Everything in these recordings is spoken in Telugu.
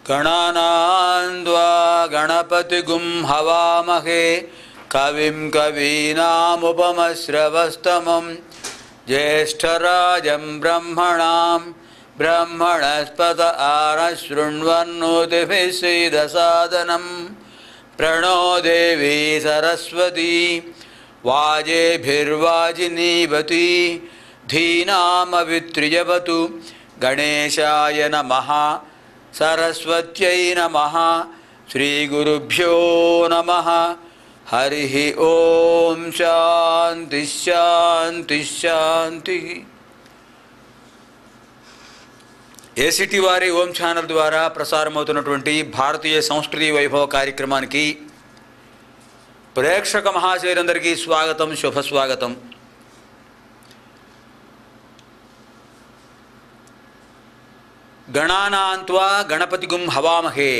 गणानान्द्वा गणपतिगुं हवामहे कविं कवीनामुपमश्रवस्तमं ज्येष्ठराजं ब्रह्मणां ब्रह्मणस्पत आनशृण्वन्नोतिभिः सीदसादनं प्रणो देवी सरस्वती वाजेभिर्वाजिनीवती धीनामवित्रियवतु गणेशाय नमः सरस्वत्यै नमः श्रीगुरुभ्यो नमः हरिः ओम शांति शांति शांति। ఏసిటీ వారి ఓం ఛానల్ ద్వారా ప్రసారమవుతున్నటువంటి భారతీయ సంస్కృతి వైభవ కార్యక్రమానికి ప్రేక్షక మహాశయులందరికీ స్వాగతం, శుభస్వాగతం. గణానాన్త్వా గణపతిగుం హవామహే,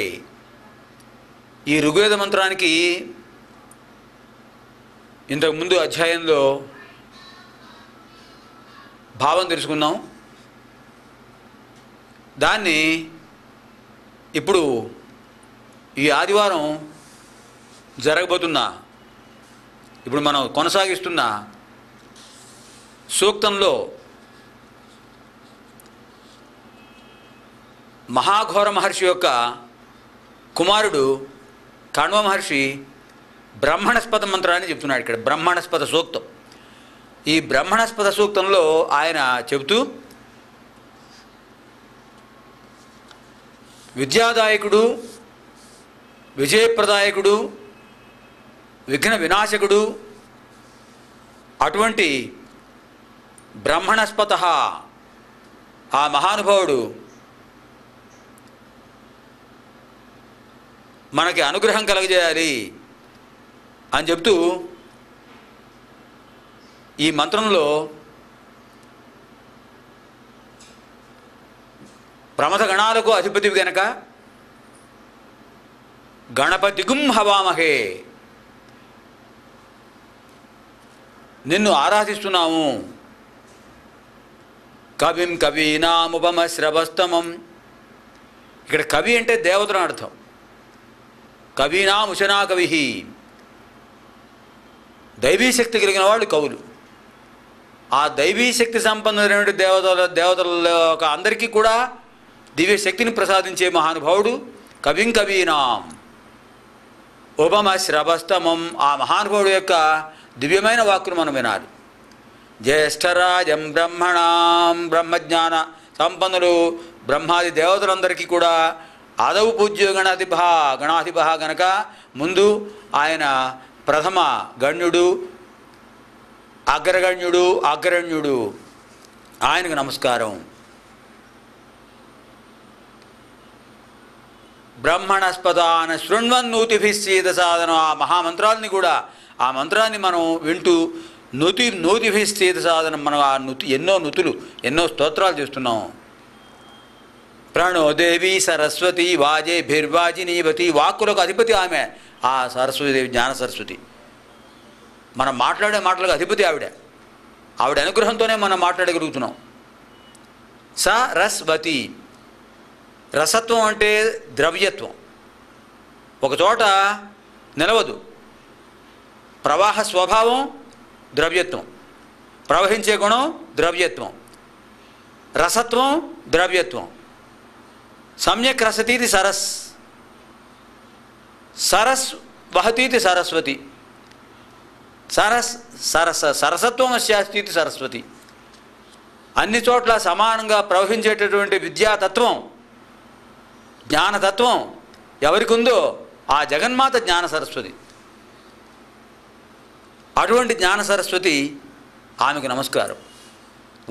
ఈ ఋగ్వేద మంత్రానికి ఇంతకుముందు అధ్యాయంలో భావం తెలుసుకున్నాం. దాన్ని ఇప్పుడు ఈ ఆదివారం జరగబోతున్న, ఇప్పుడు మనం కొనసాగిస్తున్న సూక్తంలో మహాఘోర మహర్షి యొక్క కుమారుడు కణ్వ మహర్షి బ్రహ్మణస్పద మంత్రాన్ని చెప్తున్నాడు. ఇక్కడ బ్రహ్మణస్పద సూక్తం. ఈ బ్రహ్మణస్పద సూక్తంలో ఆయన చెబుతూ విద్యాదాయకుడు, విజయప్రదాయకుడు, విఘ్న వినాశకుడు అటువంటి బ్రహ్మణస్పత ఆ మహానుభావుడు మనకి అనుగ్రహం కలగజేయాలి అని చెప్తూ ఈ మంత్రంలో ప్రమథ గణాలకు అధిపతి గనక గణపతిగుం హవామహే, నిన్ను ఆరాధిస్తున్నాము. కవిం కవీనాముపమశ్రవస్తమం, ఇక్కడ కవి అంటే దేవతను అర్థం. కవీనాం ఉశనా కవి, దైవీశక్తి కలిగిన వాళ్ళు కవులు. ఆ దైవీశక్తి సంపన్నులైన దేవతల అందరికీ కూడా దివ్యశక్తిని ప్రసాదించే మహానుభావుడు కవిం కవీనాం ఉపమశ్రవస్తమం. ఆ మహానుభావుడు యొక్క దివ్యమైన వాక్కును మనం వినాలి. జ్యేష్ఠరాజం బ్రహ్మణాం, బ్రహ్మజ్ఞాన సంపన్నులు బ్రహ్మాది దేవతలందరికీ కూడా ఆదవు పూజ్యో గణాధిప గనక ముందు ఆయన ప్రథమ గణ్యుడు, అగ్రగణ్యుడు, ఆయనకు నమస్కారం. బ్రహ్మణస్పదాన శృణ్వన్నూతిభిः సీదసాదనం, ఆ మహామంత్రాలని కూడా, ఆ మంత్రాన్ని మనం వింటూ నూతిభిः సీదసాదనం, మనం ఆ ఎన్నో స్తోత్రాలు చేస్తున్నాం. ప్రణో దేవి సరస్వతి వాజేభిర్వాజినీవతి, వాక్కులకు అధిపతి ఆమె, ఆ సరస్వతీదేవి, జ్ఞాన సరస్వతి. మనం మాట్లాడే మాటలకు అధిపతి ఆవిడ అనుగ్రహంతోనే మనం మాట్లాడగలుగుతున్నాం. సరస్వతి, రసత్వం అంటే ద్రవ్యత్వం, ఒకచోట నిలవదు. ప్రవాహ స్వభావం ద్రవ్యత్వం, ప్రవహించే గుణం ద్రవ్యత్వం, రసత్వం ద్రవ్యత్వం. సమ్యక్ రసతీతి సరస్ వహతీతి సరస్వతి, సరసత్వం అస్యాస్తి సరస్వతి. అన్ని చోట్ల సమానంగా ప్రవహించేటటువంటి విద్యాతత్వం, జ్ఞానతత్వం ఎవరికి ఉందో ఆ జగన్మాత జ్ఞాన సరస్వతి. అటువంటి జ్ఞాన సరస్వతి, ఆమెకు నమస్కారం.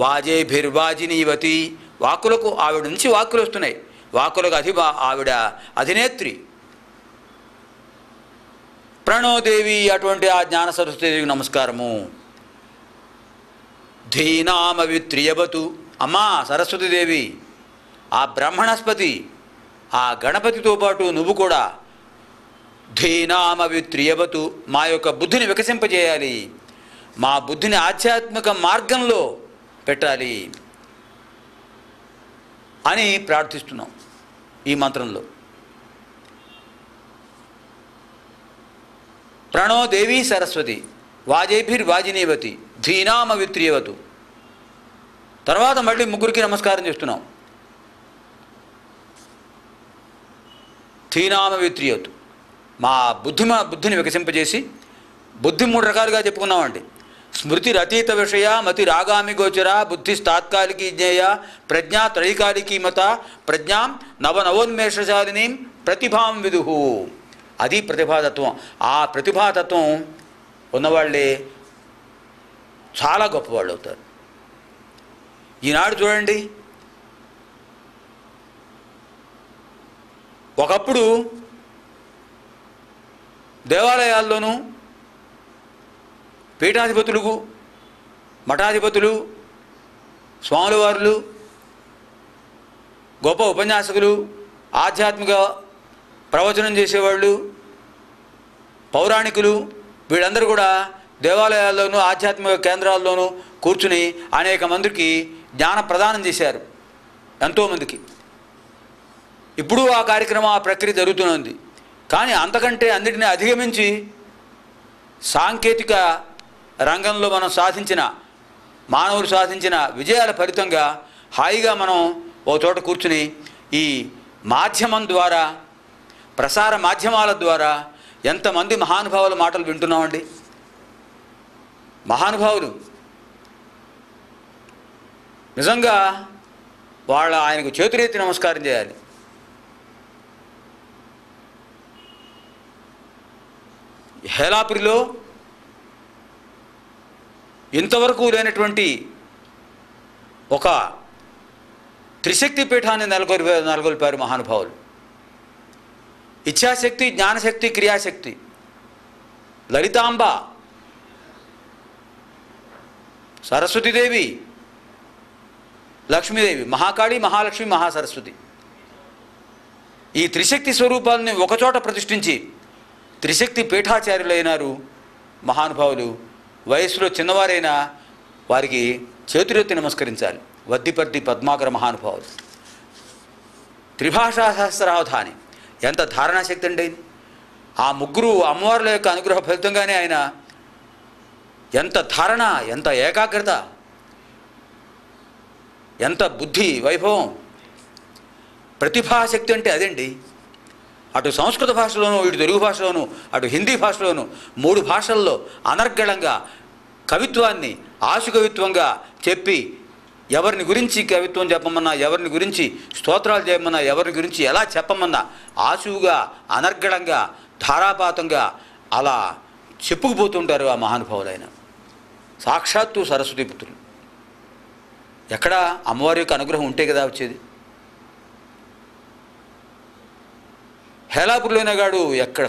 వాజేభిర్వాజినీవతి, వాక్కులకు ఆవిడ నుంచి వాక్కులు వస్తున్నాయి. వాక్కులకు ఆవిడ అధినేత్రి. ప్రణోదేవి, అటువంటి ఆ జ్ఞాన సరస్వతీదేవికి నమస్కారము. ధీనామవిత్రియవతు, అమ్మా సరస్వతీదేవి, ఆ బ్రహ్మణస్పతి, ఆ గణపతితో పాటు నువ్వు కూడా ధీనామవిత్రియవతు, మా యొక్క బుద్ధిని వికసింపజేయాలి, మా బుద్ధిని ఆధ్యాత్మిక మార్గంలో పెట్టాలి అని ప్రార్థిస్తున్నాం ఈ మంత్రంలో. ప్రణో దేవీ సరస్వతి వాజేభిర్వాజినీవతి ధీనామవిత్రియవతు. తర్వాత మళ్ళీ ముగ్గురికి నమస్కారం చేస్తున్నాం. ధీనామవిత్రియవతు, మా బుద్ధిని వికసింపజేసి. బుద్ధి 3 రకాలుగా చెప్పుకున్నామండి. స్మృతి రతీత విషయ, మతి రాగామి గోచర, బుద్ధి తాత్కాలికీ జ్ఞేయ, ప్రజ్ఞా త్రైకాలికీ మత, ప్రజ్ఞాం నవనవోన్మేషశాలినీం ప్రతిభాం విదుహు. అది ప్రతిభాతత్వం. ఆ ప్రతిభాతత్వం ఉన్నవాళ్ళే చాలా గొప్పవాళ్ళు అవుతారు. ఈనాడు చూడండి, ఒకప్పుడు దేవాలయాల్లోనూ పీఠాధిపతులు, మఠాధిపతులు, స్వాముల వారులు, గొప్ప ఉపన్యాసకులు, ఆధ్యాత్మిక ప్రవచనం చేసేవాళ్ళు, పౌరాణికులు, వీళ్ళందరూ కూడా దేవాలయాల్లోనూ ఆధ్యాత్మిక కేంద్రాల్లోనూ కూర్చుని అనేక మందికి జ్ఞాన ప్రదానం చేశారు, ఎంతోమందికి. ఇప్పుడు ఆ కార్యక్రమం, ఆ ప్రక్రియ జరుగుతున్నది. కానీ అంతకంటే అన్నిటినీ అధిగమించి సాంకేతిక రంగంలో మానవులు సాధించిన విజయాల ఫలితంగా హాయిగా మనం ఓ చోట కూర్చుని ఈ మాధ్యమం ద్వారా, ప్రసార మాధ్యమాల ద్వారా ఎంతమంది మహానుభావుల మాటలు వింటున్నామండి. మహానుభావులు నిజంగా ఆయనకు చేతులెత్తి నమస్కారం చేయాలి. హేలాపురిలో ఇంతవరకు లేనటువంటి ఒక త్రిశక్తి పీఠాన్ని నెలకొల్పారు మహానుభావులు. ఇచ్ఛాశక్తి, జ్ఞానశక్తి, క్రియాశక్తి, లలితాంబ, సరస్వతీదేవి, లక్ష్మీదేవి, మహాకాళి, మహాలక్ష్మి, మహాసరస్వతి, ఈ త్రిశక్తి స్వరూపాలని ఒకచోట ప్రతిష్ఠించి త్రిశక్తి పీఠాచార్యులైనారు మహానుభావులు. వయస్సులో చిన్నవారైనా వారికి చేతులెత్తి నమస్కరించాలి. వద్దిపర్తి పద్మాకర మహానుభావులు. త్రిభాషా సహస్రావధాని, ఎంత ధారణాశక్తి అండి. ఆ ముగ్గురు అమ్మవార్ల యొక్క అనుగ్రహ ఫలితంగానే ఆయన ఎంత ధారణ, ఎంత ఏకాగ్రత, ఎంత బుద్ధి వైభవం. ప్రతిభాశక్తి అంటే అదండి. అటు సంస్కృత భాషలోను, ఇటు తెలుగు భాషలోను, అటు హిందీ భాషలోను, 3 భాషల్లో అనర్గళంగా కవిత్వాన్ని ఆశు కవిత్వంగా చెప్పి, ఎవరిని గురించి కవిత్వం చెప్పమన్నా, ఎవరిని గురించి స్తోత్రాలు చేయమన్నా, ఎవరిని గురించి ఎలా చెప్పమన్నా ఆశువుగా, అనర్గళంగా, ధారాపాతంగా అలా చెప్పుకుపోతుంటారు ఆ మహానుభావులైన. సాక్షాత్తు సరస్వతీపుత్రులు. ఎక్కడ అమ్మవారి యొక్క అనుగ్రహం ఉంటే కదా వచ్చేది. హేలాపురిలోనే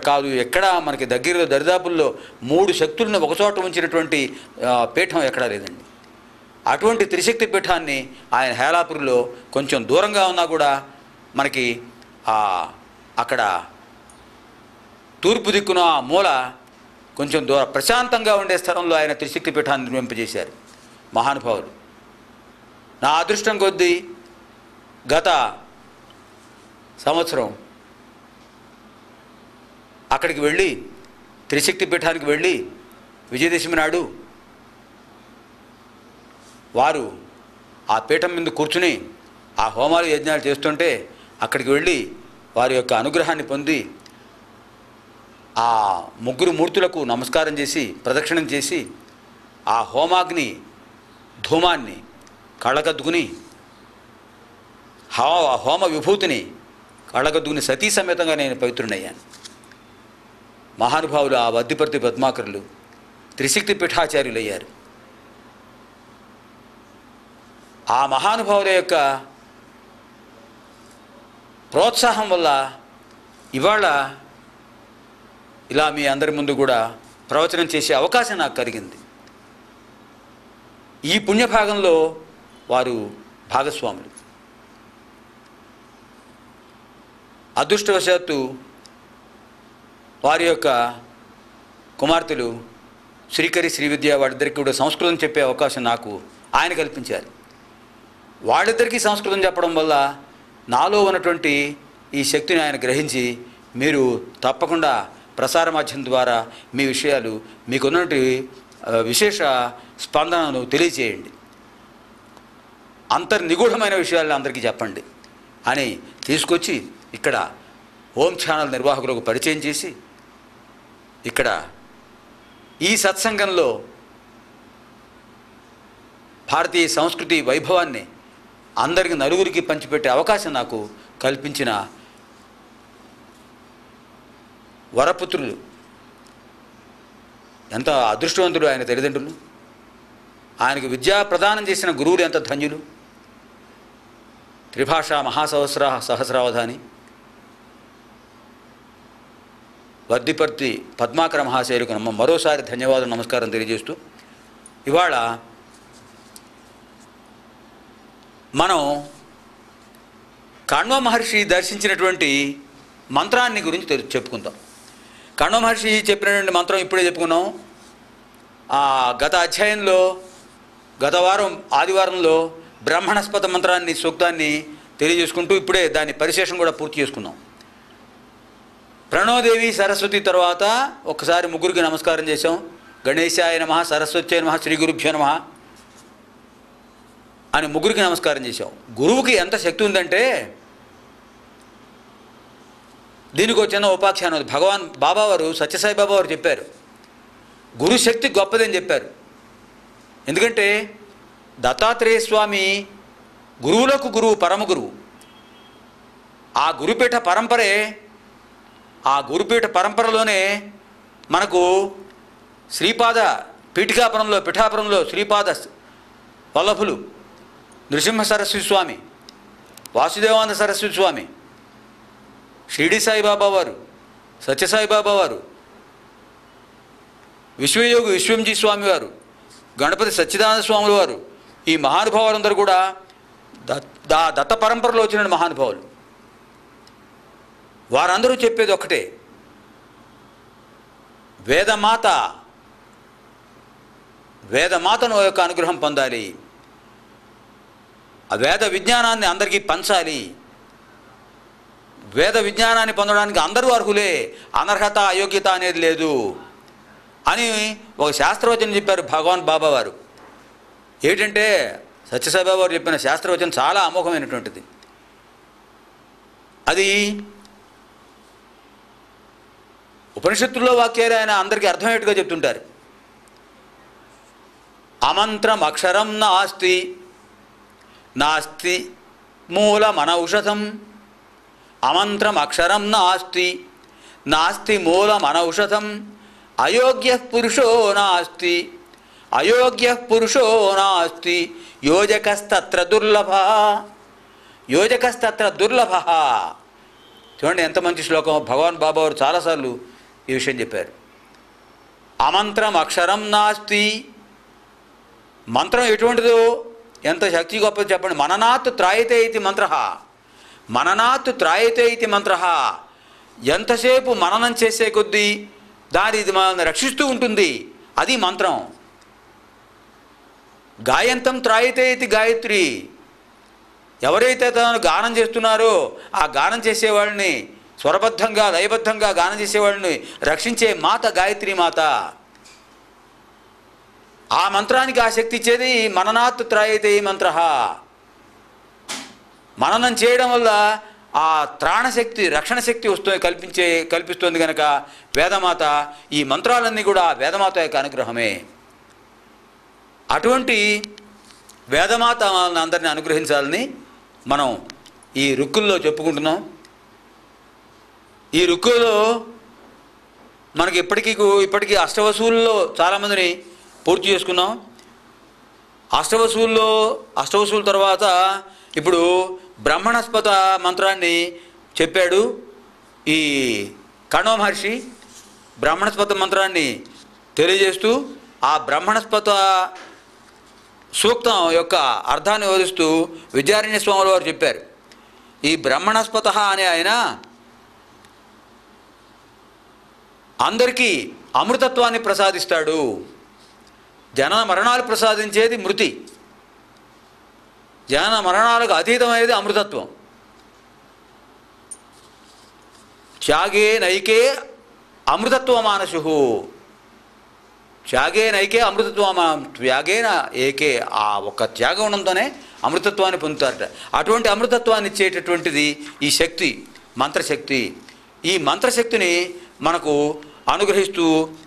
కాదు, ఎక్కడ మనకి దగ్గరలో దరిదాపుల్లో 3 శక్తులను ఒకచోట ఉంచినటువంటి పీఠం ఎక్కడా లేదండి. అటువంటి త్రిశక్తి పీఠాన్ని ఆయన హేలాపురిలో కొంచెం దూరంగా ఉన్నా కూడా మనకి అక్కడ తూర్పు దిక్కున మూల కొంచెం ప్రశాంతంగా ఉండే స్థలంలో ఆయన త్రిశక్తి పీఠాన్ని నిర్మింపజేశారు మహానుభావులు. నా అదృష్టం కొద్దీ గత సంవత్సరం అక్కడికి వెళ్ళి, త్రిశక్తి పీఠానికి వెళ్ళి, విజయదశమి నాడు వారు ఆ పీఠం మీద కూర్చుని ఆ హోమాలు యజ్ఞాలు చేస్తుంటే అక్కడికి వెళ్ళి వారి యొక్క అనుగ్రహాన్ని పొంది ఆ 3 మూర్తులకు నమస్కారం చేసి, ప్రదక్షిణం చేసి, ఆ హోమాగ్ని ధూమాన్ని కళ్ళకద్దుకుని, హోమ విభూతిని కళ్ళకద్దుకుని సతీ సమేతంగా నేను పవిత్రుడయ్యాను. మహానుభావులు ఆ వద్దిపర్తి పద్మాకరులు త్రిశక్తి పీఠాచార్యులయ్యారు. ఆ మహానుభావుల యొక్క ప్రోత్సాహం వల్ల ఇవాళ ఇలా మీ అందరి ముందు కూడా ప్రవచనం చేసే అవకాశం నాకు కలిగింది. ఈ పుణ్యభాగంలో వారు భాగస్వాములు. అదృష్టవశాత్తు వారి యొక్క కుమార్తెలు శ్రీకరి శ్రీవిద్య వాళ్ళిద్దరికీ కూడా సంస్కృతం చెప్పే అవకాశం నాకు ఆయన కల్పించారు. వాళ్ళిద్దరికీ సంస్కృతం చెప్పడం వల్ల నాలో ఉన్నటువంటి ఈ శక్తిని ఆయన గ్రహించి మీరు తప్పకుండా ప్రసార మాధ్యమం ద్వారా మీ విషయాలు మీకున్నటువంటి విశేష స్పందనను తెలియచేయండి, అంతర్నిగూఢమైన విషయాలను అందరికీ చెప్పండి అని తీసుకొచ్చి ఇక్కడ ఓం ఛానల్ నిర్వాహకులకు పరిచయం చేసి ఇక్కడ ఈ సత్సంగంలో భారతీయ సంస్కృతి వైభవాన్ని అందరికి నలుగురికి పంచిపెట్టే అవకాశం నాకు కల్పించిన వరపుత్రులు ఎంత అదృష్టవంతుడు ఆయన తల్లిదండ్రులు, ఆయనకు విద్యా ప్రదానం చేసిన గురువులు ఎంత ధన్యులు. త్రిభాషా సహస్రావధాని వర్ధిపర్తి పద్మాకర మహాశయులకు మరోసారి ధన్యవాదాలు నమస్కారం తెలియజేస్తూ ఇవాళ మనం కణ్వ మహర్షి దర్శించినటువంటి మంత్రాన్ని గురించి చెప్పుకుందాం. కణ్వ మహర్షి చెప్పినటువంటి మంత్రం ఇప్పుడే చెప్పుకున్నాం. గత అధ్యాయంలో గత వారం ఆదివారంలో బ్రహ్మణస్పత మంత్రాన్ని సూక్తాన్ని తెలియజేసుకుంటూ ఇప్పుడే దాని పరిశేషం కూడా పూర్తి చేసుకున్నాం. ప్రణోదేవి సరస్వతి తర్వాత ఒక్కసారి ముగ్గురికి నమస్కారం చేశాం. గణేశాయ నమః, సరస్వత్యై నమః, శ్రీ గురుభ్యో నమః అని ముగ్గురికి నమస్కారం చేశాం. గురువుకి ఎంత శక్తి ఉందంటే దీనికి వచ్చిన ఉపాఖ్యానం భగవాన్ బాబావారు సత్యసాయి బాబా వారు చెప్పారు, గురు శక్తి గొప్పదని చెప్పారు. ఎందుకంటే దత్తాత్రేయ స్వామి గురువులకు గురువు, పరమ గురువు. ఆ గురుపీఠ పరంపరే, ఆ గురుపీఠ పరంపరలోనే మనకు శ్రీపాద పిఠాపురంలో శ్రీపాద వల్లభులు, నృసింహ సరస్వతి స్వామి, వాసుదేవానంద సరస్వతి స్వామి, షిరిడి సాయిబాబా వారు, సత్యసాయిబాబా వారు, విశ్వయోగి విశ్వంజీ స్వామి వారు, గణపతి సచ్చిదానంద స్వాముల వారు, ఈ మహానుభావులందరూ కూడా దత్త పరంపరలో వచ్చిన మహానుభావులు. వారందరూ చెప్పేది ఒకటే, వేదమాతను యొక్క అనుగ్రహం పొందాలి, ఆ వేద విజ్ఞానాన్ని అందరికీ పంచాలి. వేద విజ్ఞానాన్ని పొందడానికి అందరూ అర్హులే, అనర్హత అయోగ్యత అనేది లేదు అని ఒక శాస్త్రవచనం చెప్పారు భగవాన్ బాబా వారు. ఏంటంటే సత్యసాయి బాబా వారు చెప్పిన శాస్త్రవచనం చాలా అమోఘమైనటువంటిది. అది ఉపనిషత్తుల్లో వాక్యాలు ఆయన అందరికీ అర్థమయ్యేట్టుగా చెప్తుంటారు. అమంత్రం అక్షరం నాస్తి, నాస్తి మూలమనౌషధం. అమంత్రం అక్షరం నాస్తి, నాస్తి మూలమనౌషధం. అయోగ్య పురుషో నాస్తి, అయోగ్య పురుషో నాస్తి. యోజకస్తత్ర దుర్లభ, యోజకస్తత్ర దుర్లభ. చూడండి ఎంత మంచి శ్లోకం. భగవాన్ బాబా వారు చాలాసార్లు ఈ విషయం చెప్పారు. అమంత్రం అక్షరం నాస్తి. మంత్రం ఎటువంటిదో, ఎంత శక్తి గొప్పది చెప్పండి. మననాత్ త్రాయతే ఇది మంత్ర, మననాత్ త్రాయతే ఇది మంత్ర. ఎంతసేపు మననం చేసే కొద్దీ దాని ఇది మనల్ని రక్షిస్తూ ఉంటుంది, అది మంత్రం. గాయంతం త్రాయతే ఇది గాయత్రి. ఎవరైతే తను గానం చేస్తున్నారో ఆ గానం చేసేవాళ్ళని, స్వరబద్ధంగా లయబద్ధంగా గానం చేసేవాళ్ళని రక్షించే మాత గాయత్రి మాత. ఆ మంత్రానికి ఆ శక్తి ఇచ్చేది మననాత్ త్రాయతే ఈ మంత్ర. మననం చేయడం వల్ల ఆ త్రాణశక్తి, రక్షణ శక్తి కల్పిస్తుంది కనుక వేదమాత, ఈ మంత్రాలన్నీ కూడా వేదమాత యొక్క అనుగ్రహమే. అటువంటి వేదమాత అందరినీ అనుగ్రహించాలని మనం ఈ రుక్కుల్లో చెప్పుకుంటున్నాం. ఈ రుక్కులో మనకి ఇప్పటికీ అష్టవసువుల్లో చాలామందిని పూర్తి చేసుకున్నాం. అష్టవసువుల తర్వాత ఇప్పుడు బ్రహ్మణస్పత మంత్రాన్ని చెప్పాడు ఈ కణ్వ మహర్షి. బ్రహ్మణస్పత మంత్రాన్ని తెలియజేస్తూ ఆ బ్రహ్మణస్పత సూక్తం యొక్క అర్థాన్ని వివరిస్తూ విద్యారణ్య స్వాముల వారు చెప్పారు. ఈ బ్రహ్మణస్పత అనే ఆయన అందరికీ అమృతత్వాన్ని ప్రసాదిస్తాడు. జనన మరణాలు ప్రసాదించేది మృతి, జనన మరణాలకు అతీతమైనది అమృతత్వం. త్యాగే నైకే అమృతత్వమానసు, త్యాగే నైకే త్యాగేన ఏకే, ఆ ఒక్క త్యాగం ఉండడంతోనే అమృతత్వాన్ని పొందుతారట. అటువంటి అమృతత్వాన్ని ఇచ్చేటటువంటిది ఈ శక్తి, మంత్రశక్తి. ఈ మంత్రశక్తిని మనకు అనుగ్రహిస్తూ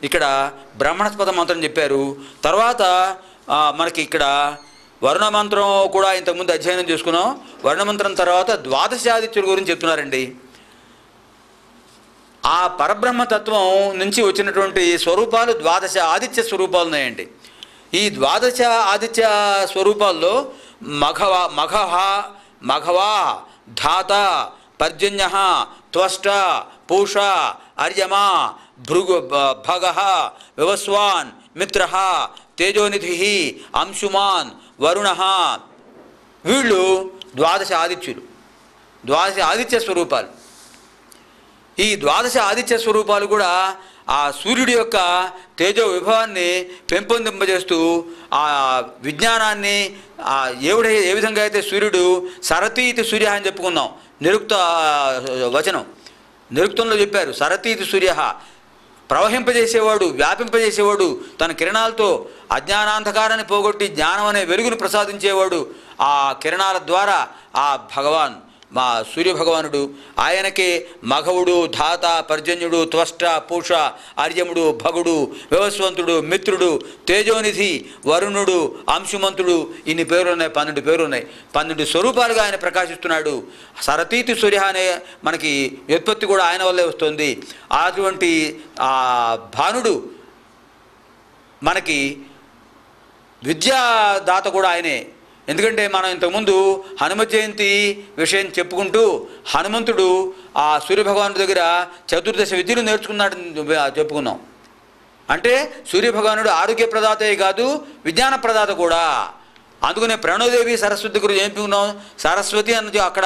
ఇక్కడ బ్రహ్మణస్పద మంత్రం చెప్పారు. తర్వాత మనకి ఇక్కడ వరుణ మంత్రం కూడా ఇంతకుముందు అధ్యయనం చేసుకున్నాం. వరుణ మంత్రం తర్వాత ద్వాదశాదిత్యుల గురించి చెప్తున్నారండి. ఆ పరబ్రహ్మతత్వం నుంచి వచ్చినటువంటి స్వరూపాలు ద్వాదశ ఆదిత్య స్వరూపాలు ఉన్నాయండి. ఈ ద్వాదశ ఆదిత్య స్వరూపాల్లో మఘవా ధాత పర్జన్య త్వష్ట పూష అర్యమ భృగు భగ వివస్వాన్ మిత్ర తేజోనిధి అంశుమాన్ వరుణ, వీళ్ళు ద్వాదశ ఆదిత్యులు, ద్వాదశ ఆదిత్య స్వరూపాలు. ఈ ద్వాదశ ఆదిత్య స్వరూపాలు కూడా ఆ సూర్యుడి యొక్క తేజో విభవాన్ని పెంపొందింపజేస్తూ ఆ విజ్ఞానాన్ని ఏ విధంగా అయితే సూర్యుడు సరతీతి సూర్య అని చెప్పుకున్నాం, నిరుక్త వచనం నిరుక్తంలో చెప్పారు. సరతీతి సూర్య, ప్రవహింపజేసేవాడు, వ్యాపింపజేసేవాడు, తన కిరణాలతో అజ్ఞానాంధకారాన్ని పోగొట్టి జ్ఞానం అనే వెలుగును ప్రసాదించేవాడు. ఆ కిరణాల ద్వారా ఆ భగవాన్, మా సూర్యభగవానుడు, ఆయనకే మఘవుడు, ధాత, పర్జన్యుడు, త్వష్ట, పూష, ఆర్యముడు, భగుడు, వివస్వంతుడు, మిత్రుడు, తేజోనిధి, వరుణుడు, అంశుమంతుడు, ఇన్ని పేర్లు ఉన్నాయి. 12 పేర్లు ఉన్నాయి. 12 స్వరూపాలుగా ఆయన ప్రకాశిస్తున్నాడు. సరతీతి సూర్య అనే మనకి వ్యుత్పత్తి కూడా ఆయన వల్లే వస్తుంది. అటువంటి ఆ భానుడు మనకి విద్యాదాత కూడా ఆయనే. ఎందుకంటే మనం ఇంతకుముందు హనుమ జయంతి విషయం చెప్పుకుంటూ హనుమంతుడు ఆ సూర్యభగవానుడి దగ్గర చతుర్దశ విద్యలు నేర్చుకున్నాడు చెప్పుకున్నాం. అంటే సూర్యభగవానుడు ఆరోగ్య ప్రదాతే కాదు, విజ్ఞాన ప్రదాత కూడా. అందుకనే ప్రణోదేవి సరస్వతి గురించి చెప్పుకున్నాం. సరస్వతి అన్నది అక్కడ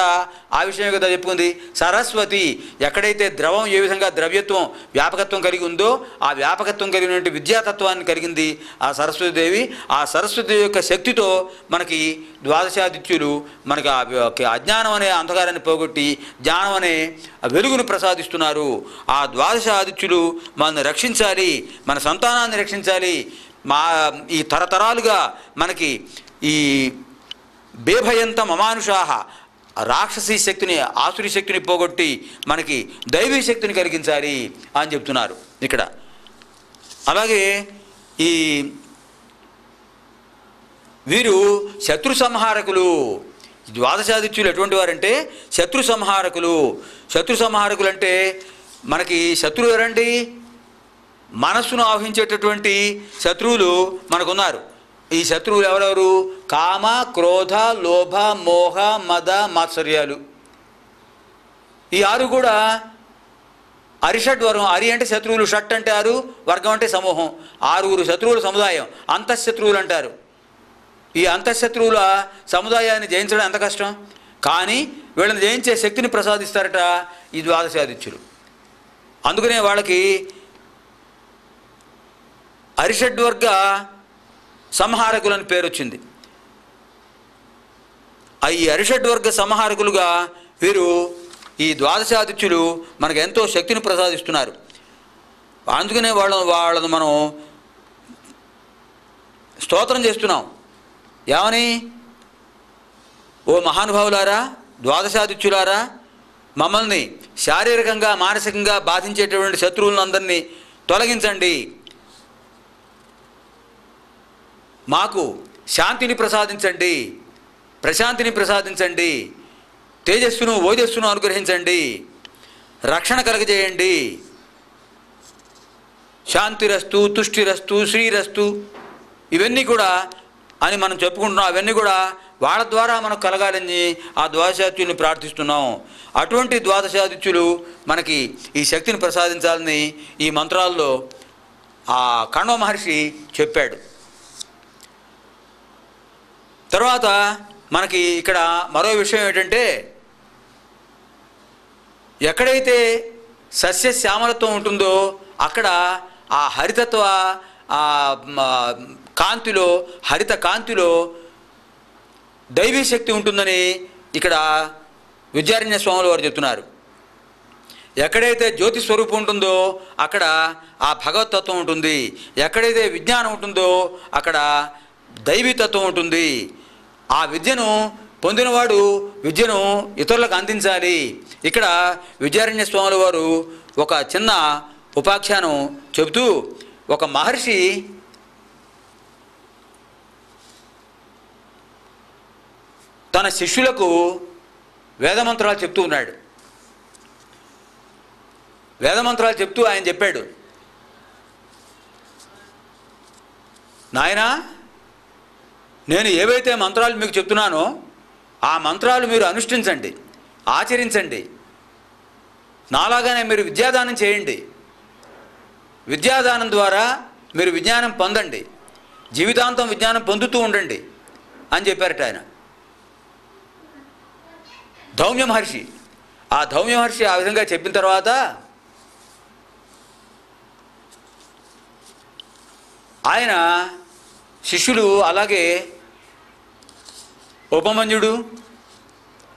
ఆ విషయమే కదా చెప్పుకుంది. సరస్వతి ఎక్కడైతే ద్రవం ఏ విధంగా ద్రవ్యత్వం వ్యాపకత్వం కలిగి ఉందో ఆ వ్యాపకత్వం కలిగినటువంటి విద్యాతత్వాన్ని కలిగింది ఆ సరస్వతీదేవి. ఆ సరస్వతి యొక్క శక్తితో మనకి ద్వాదశాదిత్యులు మనకి అజ్ఞానం అనే అంధకారాన్ని పోగొట్టి జ్ఞానం అనే వెలుగును ప్రసాదిస్తున్నారు. ఆ ద్వాదశ ఆదిత్యులు మనల్ని రక్షించాలి, మన సంతానాన్ని రక్షించాలి. ఈ తరతరాలుగా మనకి ఈ బేభయంతం అమానుషాహ, రాక్షసీ శక్తిని, ఆసురీ శక్తిని పోగొట్టి మనకి దైవీ శక్తిని కలిగించాలి అని చెప్తున్నారు ఇక్కడ. అలాగే ఈ వీరు శత్రు సంహారకులు. ద్వాదశాదిత్యులు ఎటువంటి వారంటే శత్రు సంహారకులు. శత్రు సంహారకులు అంటే మనకి శత్రువు ఎవరండి? మనస్సును ఆవహించేటటువంటి శత్రువులు మనకున్నారు. ఈ శత్రువులు ఎవరెవరు? కామ, క్రోధ, లోభ, మోహ, మద, మాత్సర్యాలు. ఈ 6 కూడా అరిషడ్ వర్గం. అరి అంటే శత్రువులు, షట్ అంటే 6, వర్గం అంటే సమూహం. 6 శత్రువుల సముదాయం అంతఃశత్రువులు అంటారు. ఈ అంతఃశత్రువుల సముదాయాన్ని జయించడం ఎంత కష్టం, కానీ వీళ్ళని జయించే శక్తిని ప్రసాదిస్తారట ఈ ద్వాదశాదిత్యులు. అందుకనే వాళ్ళకి అరిషడ్వర్గ సంహారకులని పేరు వచ్చింది. ఈ అరిషడ్వర్గ సంహారకులుగా వీరు ఈ ద్వాదశాదిత్యులు మనకు ఎంతో శక్తిని ప్రసాదిస్తున్నారు. అందుకనే వాళ్ళను మనం స్తోత్రం చేస్తున్నాం. ఏమని? ఓ మహానుభావులారా, ద్వాదశాదిత్యులారా, మమ్మల్ని శారీరకంగా మానసికంగా బాధించేటటువంటి శత్రువులందరినీ తొలగించండి, మాకు శాంతిని ప్రసాదించండి, ప్రశాంతిని ప్రసాదించండి, తేజస్సును ఓజస్సును అనుగ్రహించండి, రక్షణ కలగజేయండి. శాంతిరస్తు, తుష్టిరస్తు, శ్రీరస్తు, ఇవన్నీ కూడా అని మనం చెప్పుకుంటున్నాం. అవన్నీ కూడా వాళ్ళ ద్వారా మనకు కలగాలని ఆ ద్వాదశాదిత్యుల్ని ప్రార్థిస్తున్నాం. అటువంటి ద్వాదశాదిత్యులు మనకి ఈ శక్తిని ప్రసాదించాలని ఈ మంత్రాల్లో ఆ కణ్వ మహర్షి చెప్పాడు. తర్వాత మనకి ఇక్కడ మరో విషయం ఏంటంటే, ఎక్కడైతే సస్యశ్యామలత్వం ఉంటుందో అక్కడ ఆ హరితత్వ కాంతిలో, హరిత కాంతిలో దైవీ శక్తి ఉంటుందని ఇక్కడ విద్యారణ్య స్వాములు వారు చెప్తున్నారు. ఎక్కడైతే జ్యోతి స్వరూపం ఉంటుందో అక్కడ ఆ భగవతత్వం ఉంటుంది. ఎక్కడైతే విజ్ఞానం ఉంటుందో అక్కడ దైవీతత్వం ఉంటుంది. ఆ విద్యను పొందినవాడు విద్యను ఇతరులకు అందించాలి. ఇక్కడ విద్యారణ్య స్వాముల వారు ఒక చిన్న ఉపాఖ్యానం చెబుతూ, ఒక మహర్షి తన శిష్యులకు వేదమంత్రాలు చెప్తూ ఉన్నాడు. వేదమంత్రాలు చెప్తూ ఆయన చెప్పాడు, నాయనా, నేను ఏవైతే మంత్రాలు మీకు చెప్తున్నానో ఆ మంత్రాలు మీరు అనుష్ఠించండి, ఆచరించండి. నాలాగానే మీరు విద్యాదానం చేయండి. విద్యాదానం ద్వారా మీరు విజ్ఞానం పొందండి, జీవితాంతం విజ్ఞానం పొందుతూ ఉండండి అని చెప్పారట ఆయన. ధౌమ్య మహర్షి, ఆ ధౌమ్య మహర్షి ఆ విధంగా చెప్పిన తర్వాత ఆయన శిష్యులు, అలాగే ఉపమన్యుడు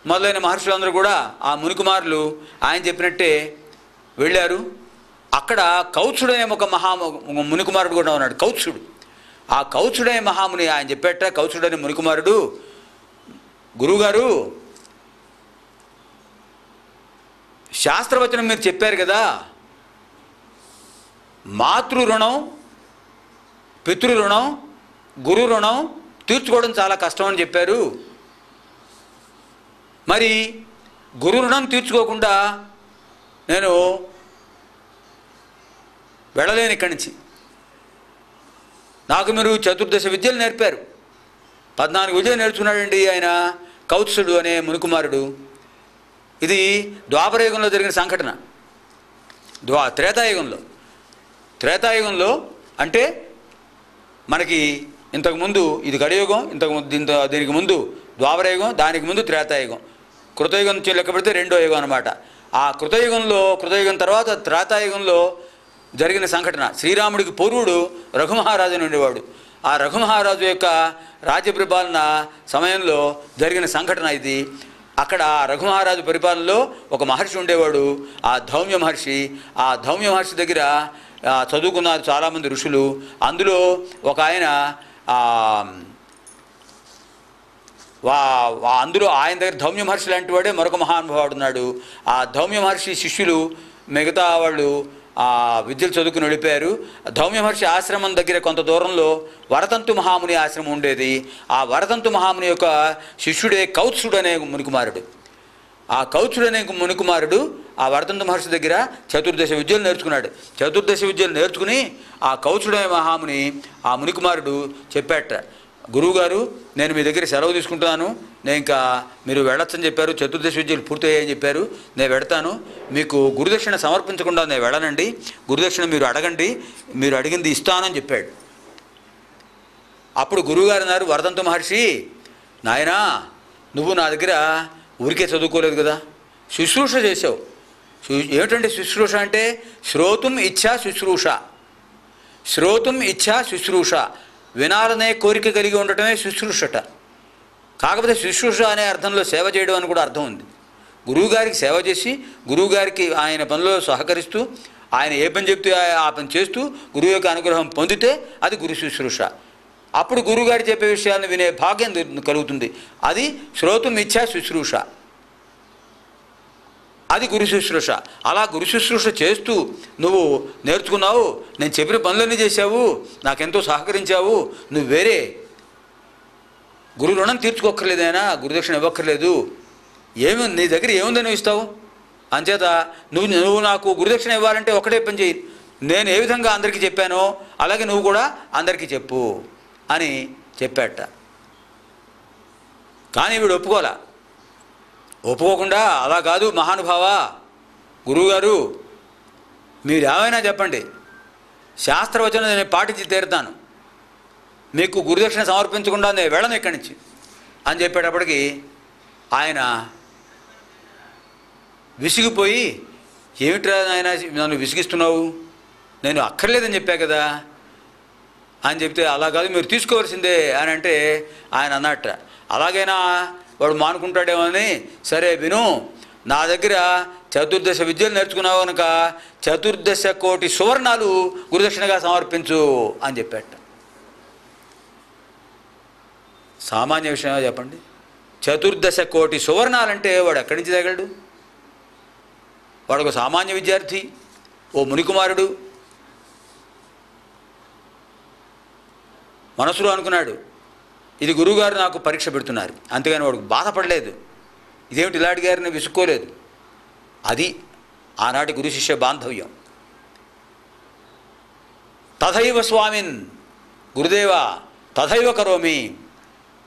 మొదలైన మహర్షులందరూ కూడా, ఆ మునికుమారులు ఆయన చెప్పినట్టే వెళ్ళారు. అక్కడ కౌత్సుడనే ఒక మునికుమారుడు కూడా ఉన్నాడు, కౌత్సుడు. ఆ కౌత్సుడనే మహాముని ఆయన చెప్పేట, కౌత్సుడనే మునికుమారుడు, గురువుగారు శాస్త్రవచనం మీరు చెప్పారు కదా, మాతృ రుణం, పితృ రుణం, గురు రుణం తీర్చుకోవడం చాలా కష్టం అని చెప్పారు. మరి గురు రుణం తీర్చుకోకుండా నేను వెళ్ళలేను ఇక్కడి నుంచి. నాకు మీరు చతుర్దశ విద్యలు నేర్పారు, 14 విద్యలు నేర్చుకున్నాడండి ఆయన కౌత్సుడు అనే మునికుమారుడు. ఇది ద్వాపరయుగంలో జరిగిన సంఘటన. త్రేతాయుగంలో అంటే మనకి ఇంతకుముందు ఇది గడియుగం, దీనికి ముందు ద్వాపరయుగం, దానికి ముందు త్రేతాయుగం. కృతయుగం నుంచి లెక్క పెడితే 2వ యుగం అనమాట. ఆ కృతయుగం తర్వాత త్రేతాయుగంలో జరిగిన సంఘటన. శ్రీరాముడికి పూర్వుడు రఘుమహారాజు అని ఉండేవాడు. ఆ రఘుమహారాజు యొక్క రాజ్య పరిపాలన సమయంలో జరిగిన సంఘటన ఇది. అక్కడ రఘుమహారాజు పరిపాలనలో ఒక మహర్షి ఉండేవాడు, ఆ ధౌమ్య మహర్షి. ఆ ధౌమ్య మహర్షి దగ్గర చదువుకున్నారు చాలామంది ఋషులు. అందులో ఒక ఆయన అందులో ఆయన దగ్గర ధౌమ్య మహర్షి లాంటి వాడే మరొక మహానుభావుడు ఉన్నాడు. ఆ ధౌమ్య మహర్షి శిష్యులు మిగతా వాళ్ళు ఆ విద్యలు చదువుకుని వెళ్ళిపోయారు. ధౌమ్య మహర్షి ఆశ్రమం దగ్గర కొంత దూరంలో వరతంతు మహాముని ఆశ్రమం ఉండేది. ఆ వరతంతు మహాముని యొక్క శిష్యుడే కౌత్సుడు అనే మునికుమారుడు. ఆ కౌత్సుడు అనే మునికుమారుడు ఆ వరతంతు మహర్షి దగ్గర చతుర్దశ విద్యలు నేర్చుకున్నాడు. చతుర్దశ విద్యలు నేర్చుకుని ఆ కౌత్సుడు అనే మహాముని ఆ మునికుమారుడు చెప్పాట, గురువుగారు నేను మీ దగ్గర సెలవు తీసుకుంటున్నాను, నేను ఇంకా మీరు వెళ్ళొచ్చని చెప్పారు, చతుర్దశ విద్యలు పూర్తయ్యాయని చెప్పారు, నేను వెడతాను, మీకు గురుదక్షిణ సమర్పించకుండా నేను వెళ్ళనండి, గురుదక్షిణ మీరు అడగండి, మీరు అడిగింది ఇస్తానని చెప్పాడు. అప్పుడు గురువుగారు అన్నారు, వరదంత మహర్షి, నాయనా నువ్వు నా దగ్గర ఊరికే చదువుకోలేదు కదా, శుశ్రూష చేసావు. ఏమిటంటే శుశ్రూష అంటే శ్రోతుం ఇచ్ఛా శుశ్రూష. శ్రోతుం ఇచ్ఛా శుశ్రూష, వినాలనే కోరిక కలిగి ఉండటమే శుశ్రూషట. కాకపోతే శుశ్రూష అనే అర్థంలో సేవ చేయడం అని కూడా అర్థం ఉంది. గురువుగారికి సేవ చేసి, గురువుగారికి ఆయన పనిలో సహకరిస్తూ, ఆయన ఏ పని చెప్తే ఆ పని చేస్తూ గురువు యొక్క అనుగ్రహం పొందితే అది గురు శుశ్రూష. అప్పుడు గురువుగారు చెప్పే విషయాలను వినే భాగ్యం కలుగుతుంది. అది శ్రోతుం ఇచ్ఛా శుశ్రూష, అది గురు శుశ్రూష. అలా గురు శుశ్రూష చేస్తూ నువ్వు నేర్చుకున్నావు, నేను చెప్పిన పనులన్నీ చేశావు, నాకెంతో సహకరించావు, నువ్వు వేరే గురు రుణం తీర్చుకోక్కర్లేదైనా, గురుదక్షిణ ఇవ్వక్కర్లేదు, నీ దగ్గర ఏముందో నువ్వు ఇస్తావు, అంచేత నువ్వు నాకు గురుదక్షిణ ఇవ్వాలంటే ఒకటే పని చేయి, నేను ఏ విధంగా అందరికీ చెప్పానో అలాగే నువ్వు కూడా అందరికీ చెప్పు అని చెప్పాట. కానీ వీడు ఒప్పుకోకుండా, అలా కాదు మహానుభావ గురువుగారు, మీరు ఏమైనా చెప్పండి, శాస్త్రవచనం నేను పాటించి తీరుతాను, మీకు గురుదక్షిణ సమర్పించకుండా నేను వెళ్ళను ఇక్కడి నుంచి అని చెప్పేటప్పటికి ఆయన విసిగిపోయి, ఏమిట్రా నాయన నన్ను విసిగిస్తున్నావు, నేను అక్కర్లేదని చెప్పా కదా అని చెప్తే, అలా కాదు మీరు తీసుకోవాల్సిందే అని అంటే ఆయన అన్నట్ట, అలాగైనా వాడు మానుకుంటాడేమో అని, సరే విను, నా దగ్గర 14 విద్యలు నేర్చుకున్నావు కనుక 14 కోటి సువర్ణాలు గురుదక్షిణగా సమర్పించు అని చెప్పాట. సామాన్య విషయమా చెప్పండి? 14 కోటి సువర్ణాలంటే వాడు ఎక్కడి నుంచి తగలడు? వాడు ఒక సామాన్య విద్యార్థి, ఓ మునికుమారుడు. మనసులో అనుకున్నాడు, ఇది గురువుగారు నాకు పరీక్ష పెడుతున్నారు, అంతేగాని వాడికి బాధపడలేదు, ఇదేమిటి ఇలా అడిగారని విసుక్కోలేదు. అది ఆనాటి గురు శిష్య బాంధవ్యం. తథైవ స్వామిన్ గురుదేవ తథైవ కరోమి,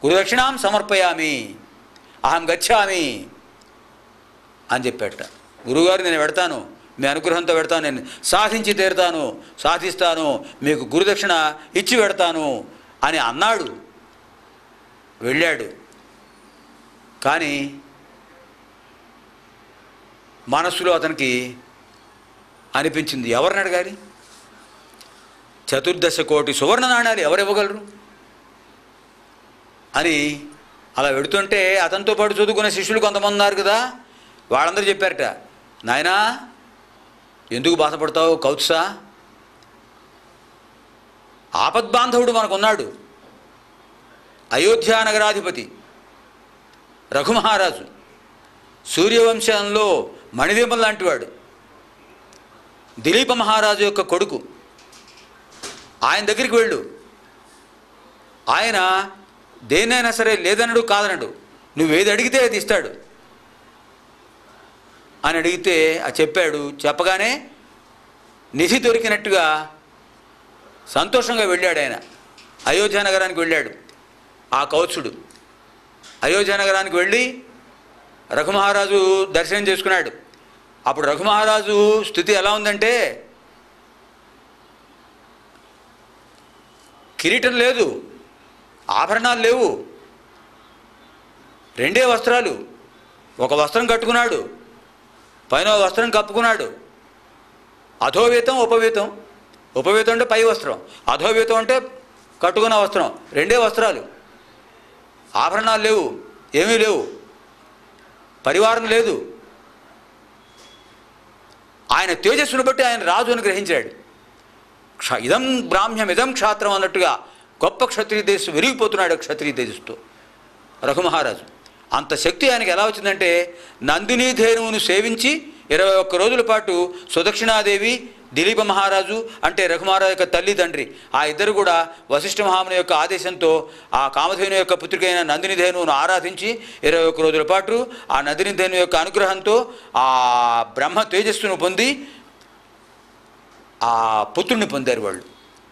గురుదక్షిణాం సమర్పయామి, అహం గచ్చామి అని చెప్పాట. గురువుగారు నేను పెడతాను, మీ అనుగ్రహంతో పెడతాను, నేను సాధించి తీరుతాను, సాధిస్తాను, మీకు గురుదక్షిణ ఇచ్చి పెడతాను అని అన్నాడు. వెళ్ళాడు. కానీ మనస్సులో అతనికి అనిపించింది, ఎవరిని అడగాలి? 14 కోటి సువర్ణ నాణ్యాలు ఎవరు ఇవ్వగలరు అని అలా వెడుతుంటే, అతనితో పాటు చదువుకునే శిష్యులు కొంతమంది ఉన్నారు కదా, వాళ్ళందరూ చెప్పారట, నాయనా ఎందుకు బాధపడతావు కౌత్సా, ఆపద్బాంధవుడు మనకున్నాడు, అయోధ్యా నగరాధిపతి రఘుమహారాజు, సూర్యవంశంలో మణిదీపం లాంటివాడు, దిలీప మహారాజు యొక్క కొడుకు. ఆయన దగ్గరికి వెళ్ళు, ఆయన దేన్నైనా సరే లేదనడు కాదనడు, నువ్వేది అడిగితే అది ఇస్తాడు అని అడిగితే చెప్పాడు. చెప్పగానే నిధి దొరికినట్టుగా సంతోషంగా వెళ్ళాడు. ఆయన అయోధ్య నగరానికి వెళ్ళాడు. ఆ కౌత్సుడు అయోధ్య నగరానికి వెళ్ళి రఘుమహారాజు దర్శనం చేసుకున్నాడు. అప్పుడు రఘుమహారాజు స్థితి ఎలా ఉందంటే, కిరీటం లేదు, ఆభరణాలు లేవు, 2 వస్త్రాలు, ఒక వస్త్రం కట్టుకున్నాడు, పైన వస్త్రం కప్పుకున్నాడు. అధోవేతం ఉపవేతం, ఉపవేతం అంటే పై వస్త్రం, అధోవేతం అంటే కట్టుకున్న వస్త్రం, 2 వస్త్రాలు, ఆభరణాలు లేవు, ఏమీ లేవు, పరివారం లేదు. ఆయన తేజస్సును బట్టి ఆయన రాజు అని గ్రహించాడు. ఇదం బ్రాహ్మ్యం ఇదం క్షాత్రం అన్నట్టుగా గొప్ప క్షత్రియ తేజస్సు విరిగిపోతున్నాడు క్షత్రియ తేజస్సుతో రఘుమహారాజు. అంత శక్తి ఆయనకి ఎలా వచ్చిందంటే, నందినీ ధేనువును సేవించి 21 రోజుల పాటు సుదక్షిణాదేవి, దిలీప మహారాజు అంటే రఘుమహారాజు యొక్క తల్లి తండ్రి, ఆ ఇద్దరు కూడా వశిష్ఠ మహాముని యొక్క ఆదేశంతో ఆ కామధేను యొక్క పుత్రికైన నందిని ధేనువును ఆరాధించి 21 రోజుల పాటు ఆ నందిని ధేను యొక్క అనుగ్రహంతో ఆ బ్రహ్మ తేజస్సును పొంది ఆ పుత్రుడిని పొందారు వాళ్ళు.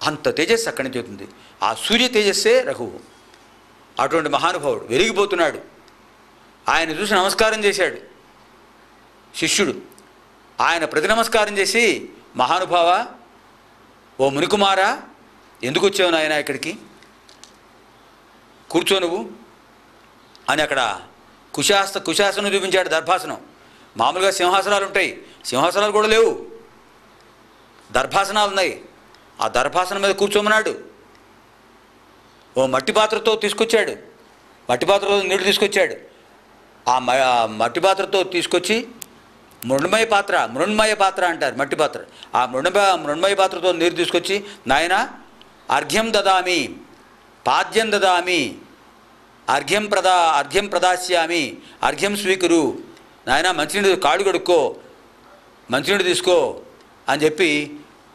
అంత తేజస్సు అక్కడి నుంచి అవుతుంది. ఆ సూర్య తేజస్సే రఘువు. అటువంటి మహానుభావుడు వెలిగిపోతున్నాడు. ఆయన చూసి నమస్కారం చేశాడు శిష్యుడు. ఆయన ప్రతి నమస్కారం చేసి, మహానుభావ, ఓ మునికుమారా, ఎందుకు వచ్చావు నాయన ఇక్కడికి, కూర్చో నువ్వు అని అక్కడ కుశాసనం చూపించాడు. దర్భాసనం. మామూలుగా సింహాసనాలు ఉంటాయి, సింహాసనాలు కూడా లేవు, దర్భాసనాలు ఉన్నాయి. ఆ దర్భాసనం మీద కూర్చోమన్నాడు. ఓ మట్టి పాత్రతో తీసుకొచ్చాడు, మట్టి పాత్రతో నీళ్లు తీసుకొచ్చాడు. ఆ మట్టి పాత్రతో తీసుకొచ్చి మృణ్మయ పాత్ర అంటారు మట్టి పాత్ర. ఆ మృణ్మయ పాత్రతో నీరు తీసుకొచ్చి, నాయన అర్ఘ్యం దదామి, పాద్యం దదామి, అర్ఘ్యం ప్రదాస్యామి, అర్ఘ్యం స్వీకురు, నాయన మంచినీడు కాళ్ళు కడుక్కో, మంచినీడు తీసుకో అని చెప్పి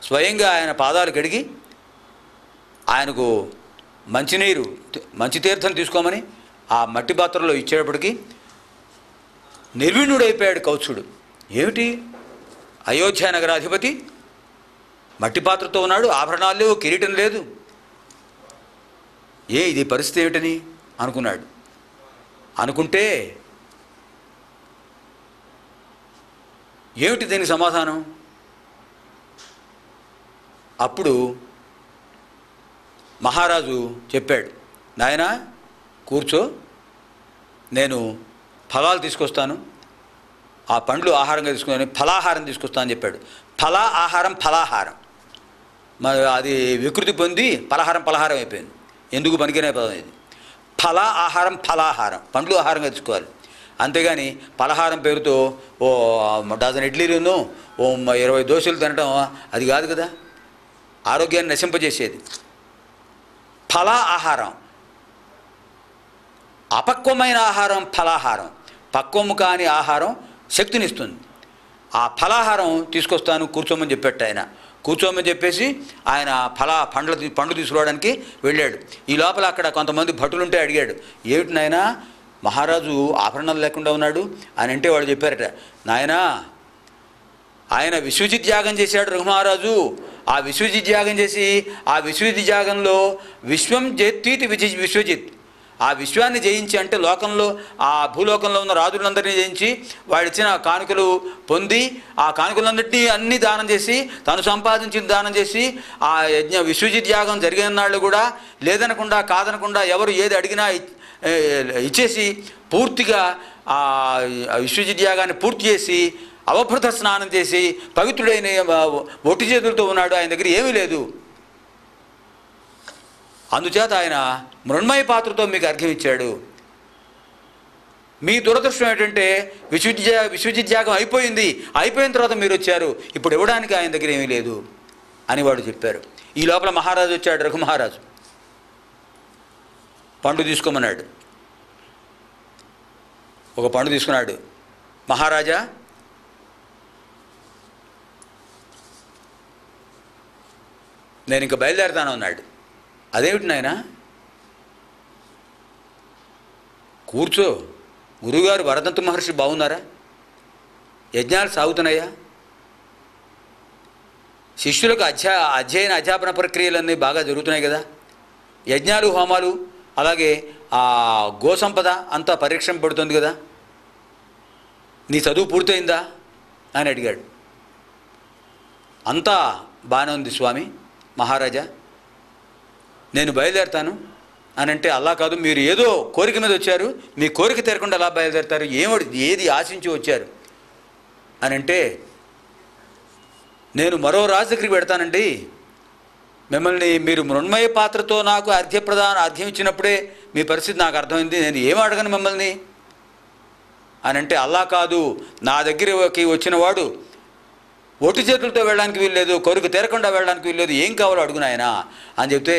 స్వయంగా ఆయన పాదాలు కడిగి ఆయనకు మంచి తీర్థం తీసుకోమని ఆ మట్టి పాత్రలో ఇచ్చేటప్పటికి నిర్విణ్ణుడైపోయాడు కౌత్సుడు. ఏమిటి, అయోధ్య నగరాధిపతి మట్టి పాత్రతో ఉన్నాడు, ఆభరణాలు లేవు, కిరీటం లేదు, ఇది పరిస్థితి ఏమిటని అనుకున్నాడు. అనుకుంటే ఏమిటి దీనికి సమాధానం? అప్పుడు మహారాజు చెప్పాడు, నాయనా కూర్చో, నేను ఫలాలు తీసుకొస్తాను, ఆ పండ్లు ఆహారంగా తీసుకొని ఫలాహారం తీసుకొస్తాను అని చెప్పాడు. ఆహారం ఫలాహారం, మరి అది వికృతి పొంది పలహారం అయిపోయింది. ఎందుకు పనికినే పదం ఇది. ఆహారం ఫలాహారం, పండ్లు ఆహారంగా తీసుకోవాలి. అంతేగాని పలహారం పేరుతో ఓ డజన్ ఇడ్లీలను ఓ 20 దోశలు తినడం అది కాదు కదా, ఆరోగ్యాన్ని నశింపజేసేది. ఆహారం, అపక్వమైన ఆహారం ఫలాహారం, పక్వము కాని ఆహారం శక్తినిస్తుంది. ఆ ఫలాహారం తీసుకొస్తాను కూర్చోమని చెప్పాడు ఆయన. కూర్చోమని చెప్పేసి ఆయన పండ్లు తీసుకురావడానికి వెళ్ళాడు. ఈ లోపల అక్కడ కొంతమంది భటులుంటే అడిగాడు, ఏమిటి నాయనా మహారాజు ఆభరణాలు లేకుండా ఉన్నాడు అని అంటే వాళ్ళు చెప్పారట, నాయనా ఆయన విశ్వజిత్ యాగం చేశాడు రఘుమహారాజు. ఆ విశ్వజిత్ యాగం చేసి ఆ విశ్వజిత్ యాగంలో విశ్వం జేత్తీతి విశ్వజిత్, ఆ విశ్వాన్ని జయించి, అంటే లోకంలో ఆ భూలోకంలో ఉన్న రాజులందరినీ జయించి వాడిచ్చిన కానుకలు పొంది ఆ కానుకలందరినీ అన్నీ దానం చేసి తను సంపాదించిన దానం చేసి ఆ విశ్వజిత్ యాగం జరిగిన నాళ్ళు కూడా లేదనకుండా కాదనకుండా ఎవరు ఏది అడిగినా ఇచ్చేసి పూర్తిగా ఆ విశ్వజిత్ యాగాన్ని పూర్తి చేసి అవభృత స్నానం చేసి పవిత్రుడైన ఒట్టి చేతులతో ఉన్నాడు. ఆయన దగ్గర ఏమీ లేదు. అందుచేత ఆయన మృణ్మయ పాత్రతో మీకు అర్ఘ్యం ఇచ్చాడు. మీ దురదృష్టం ఏంటంటే విశ్వజిత్ యాగం అయిపోయిన తర్వాత మీరు వచ్చారు, ఇప్పుడు ఇవ్వడానికి ఆయన దగ్గర ఏమీ లేదు అని వాడు చెప్పారు. ఈ లోపల మహారాజు వచ్చాడు. రఘుమహారాజు పండు తీసుకోమన్నాడు. ఒక పండు తీసుకున్నాడు. మహారాజా నేను ఇంకా బయలుదేరుతాను అన్నాడు. అదేమిటి నాయన, కూర్చో, గురువుగారు వరదంత మహర్షి బాగున్నారా, యజ్ఞాలు సాగుతున్నాయా, శిష్యులకు అధ్యయన అధ్యాపన ప్రక్రియలన్నీ బాగా జరుగుతున్నాయి కదా, యజ్ఞాలు హోమాలు అలాగే ఆ గోసంపద అంతా పరీక్షింపబడుతుంది కదా, నీ చదువు పూర్తయిందా అని అడిగాడు. అంతా బాగానే ఉంది స్వామి మహారాజా, నేను బయలుదేరుతాను అని అంటే, అలా కాదు, మీరు ఏదో కోరిక మీద వచ్చారు, మీ కోరిక తీరకుండా ఎలా బయలుదేరుతారు, ఏది ఆశించి వచ్చారు అని అంటే, నేను మరో రాజు దగ్గరికి పెడతానండి, మిమ్మల్ని మీరు మృణ్మయ పాత్రతో నాకు అర్ఘ్యం ఇచ్చినప్పుడే మీ పరిస్థితి నాకు అర్థమైంది, నేను ఏం అడగను మిమ్మల్ని అని అంటే, అలా కాదు, నా దగ్గరికి వచ్చిన వాడు ఒట్టి చేతులతో వెళ్ళడానికి వీల్లేదు, కోరిక తీరకుండా వెళ్ళడానికి వీల్లేదు, ఏం కావాలో అడుగునాయనా అని చెప్తే,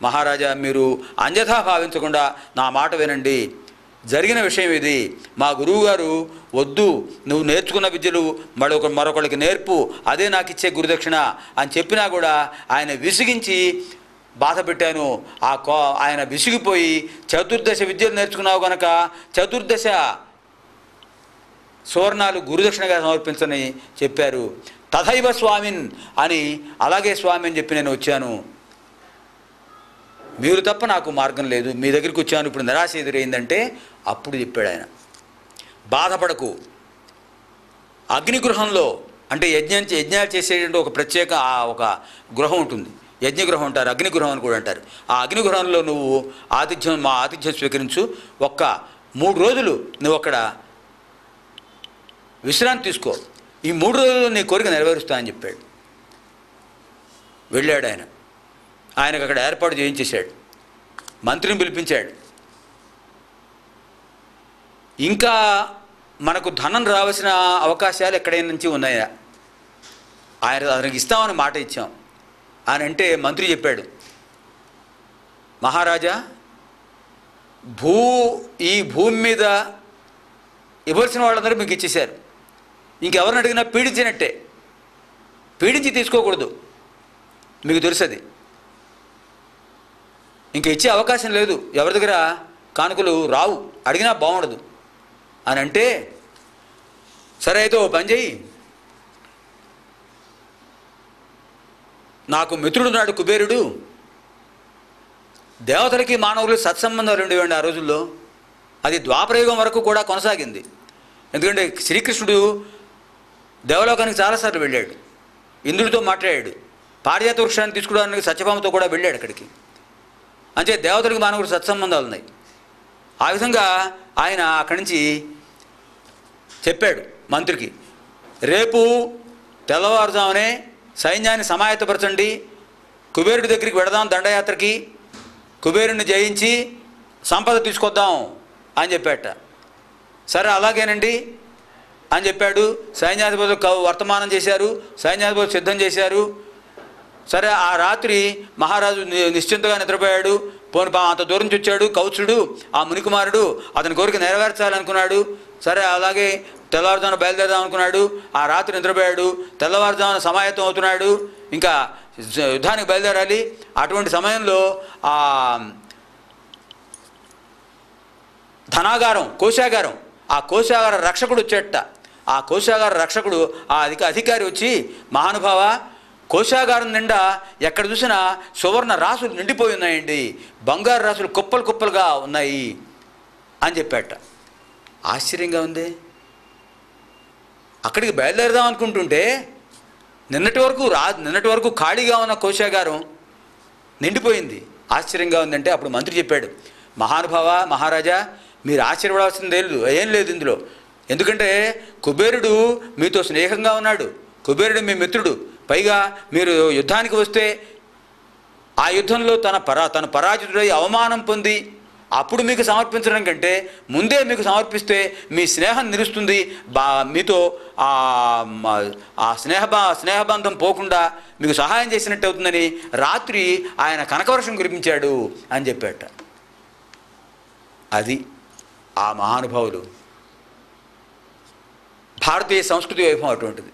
మహారాజా మీరు అన్యథా భావించకుండా నా మాట వినండి, జరిగిన విషయం ఇది, మా గురువుగారు వద్దు, నువ్వు నేర్చుకున్న విద్యలు మరొకరికి నేర్పు, అదే నాకు ఇచ్చే గురుదక్షిణ అని చెప్పినా కూడా ఆయన విసిగించి బాధ పెట్టాను. ఆయన విసిగిపోయి చతుర్దశ విద్యలు నేర్చుకున్నావు కనుక చతుర్దశ సువర్ణాలు గురుదక్షిణగా సమర్పించని చెప్పారు. తథైవ స్వామిన్ అని, అలాగే స్వామి అని చెప్పి నేను వచ్చాను, మీరు తప్ప నాకు మార్గం లేదు, మీ దగ్గరికి వచ్చాను, ఇప్పుడు నిరాశ ఎదురైందంటే అప్పుడు చెప్పాడు ఆయన, బాధపడకు, అగ్నిగృహంలో అంటే యజ్ఞాలు చేసేటువంటి ఒక ప్రత్యేక ఒక గృహం ఉంటుంది, యజ్ఞగృహం అంటారు, అగ్నిగృహం అని కూడా అంటారు. ఆ అగ్నిగృహంలో నువ్వు మా ఆతిథ్యం స్వీకరించు, 3 రోజులు నువ్వు అక్కడ విశ్రాంతి తీసుకో, ఈ 3 రోజులు నీ కోరిక నెరవేరుస్తా అని చెప్పాడు. వెళ్ళాడు ఆయన. ఆయనకు అక్కడ ఏర్పాటు చేయించేశాడు, మంత్రిని పిలిపించాడు. ఇంకా మనకు ధనం రావాల్సిన అవకాశాలు ఎక్కడైనా నుంచి ఉన్నాయా, ఆయనకి ఇస్తామని మాట ఇచ్చాం అని అంటే మంత్రి చెప్పాడు, మహారాజా ఈ భూమి మీద ఇవ్వాల్సిన వాళ్ళందరూ మీకు ఇచ్చేశారు, ఇంకెవరిని అడిగినా పీడించినట్టే, పీడించి తీసుకోకూడదు, మీకు తెలుసది, ఇంక ఇచ్చే అవకాశం లేదు, ఎవరి దగ్గర కానుకలు రావు, అడిగినా బాగుండదు అని అంటే, సరే అయితే ఓ పని చెయ్యి, నాకు మిత్రుడు నాడు కుబేరుడు, దేవతలకి మానవులు సత్సంబంధాలు ఉండేవండి ఆ రోజుల్లో, అది ద్వాపరయుగం వరకు కూడా కొనసాగింది. ఎందుకంటే శ్రీకృష్ణుడు దేవలోకానికి చాలాసార్లు వెళ్ళాడు, ఇంద్రుడితో మాట్లాడాడు, పారిజాత వృక్షాన్ని తీసుకోవడానికి సత్యభామతో కూడా వెళ్ళాడు అక్కడికి. అంటే దేవతలకు మానవుడు సత్సంబంధాలు ఉన్నాయి. ఆ విధంగా ఆయన అక్కడి నుంచి చెప్పాడు మంత్రికి, రేపు తెల్లవారుజామునే సైన్యాన్ని సమాయత్తపరచండి, కుబేరుడి దగ్గరికి వెడదాం దండయాత్రకి, కుబేరుడిని జయించి సంపద తీసుకొద్దాం అని చెప్పాట. సరే అలాగేనండి అని చెప్పాడు. సైన్యాధిపతులు వర్తమానం చేశారు, సైన్యాధిపతులు సిద్ధం చేశారు. సరే ఆ రాత్రి మహారాజు నిశ్చింతగా నిద్రపోయాడు. పోని అంత దూరం నుంచి వచ్చాడు కౌత్సుడు, ఆ మునికుమారుడు, అతని కోరిక నెరవేర్చాలనుకున్నాడు. సరే అలాగే తెల్లవారుజామున బయలుదేరదాం అనుకున్నాడు. ఆ రాత్రి నిద్రపోయాడు. తెల్లవారుజామున సమాయత్తం అవుతున్నాడు, ఇంకా యుద్ధానికి బయలుదేరాలి. అటువంటి సమయంలో ఆ ధనాగారం, కోశాగారం, ఆ కోశాగార రక్షకుడు వచ్చేట. ఆ కోశాగార రక్షకుడు, ఆ అధికారి వచ్చి, మహానుభావ, కోశాగారం నిండా ఎక్కడ చూసినా సువర్ణ రాసులు నిండిపోయి ఉన్నాయండి, బంగారు రాసులు కుప్పలు కుప్పలుగా ఉన్నాయి అని చెప్పాట. ఆశ్చర్యంగా ఉంది. అక్కడికి బయలుదేరదాం అనుకుంటుంటే నిన్నటి వరకు ఖాళీగా ఉన్న కోశాగారం నిండిపోయింది. ఆశ్చర్యంగా ఉందంటే అప్పుడు మంత్రి చెప్పాడు, మహానుభావ, మహారాజా, మీరు ఆశ్చర్యపడాల్సింది ఏం లేదు ఇందులో. ఎందుకంటే కుబేరుడు మీతో స్నేహంగా ఉన్నాడు, కుబేరుడు మీ మిత్రుడు. పైగా మీరు యుద్ధానికి వస్తే ఆ యుద్ధంలో తన పరాజితుడై అవమానం పొంది అప్పుడు మీకు సమర్పించడం కంటే ముందే మీకు సమర్పిస్తే మీ స్నేహం నిలుస్తుంది, మీతో ఆ స్నేహబంధం పోకుండా మీకు సహాయం చేసినట్టు అవుతుందని రాత్రి ఆయన కనకవర్షం కురిపించాడు అని చెప్పాట. అది ఆ మహానుభావులు. భారతీయ సంస్కృతి వైభవం అటువంటిది.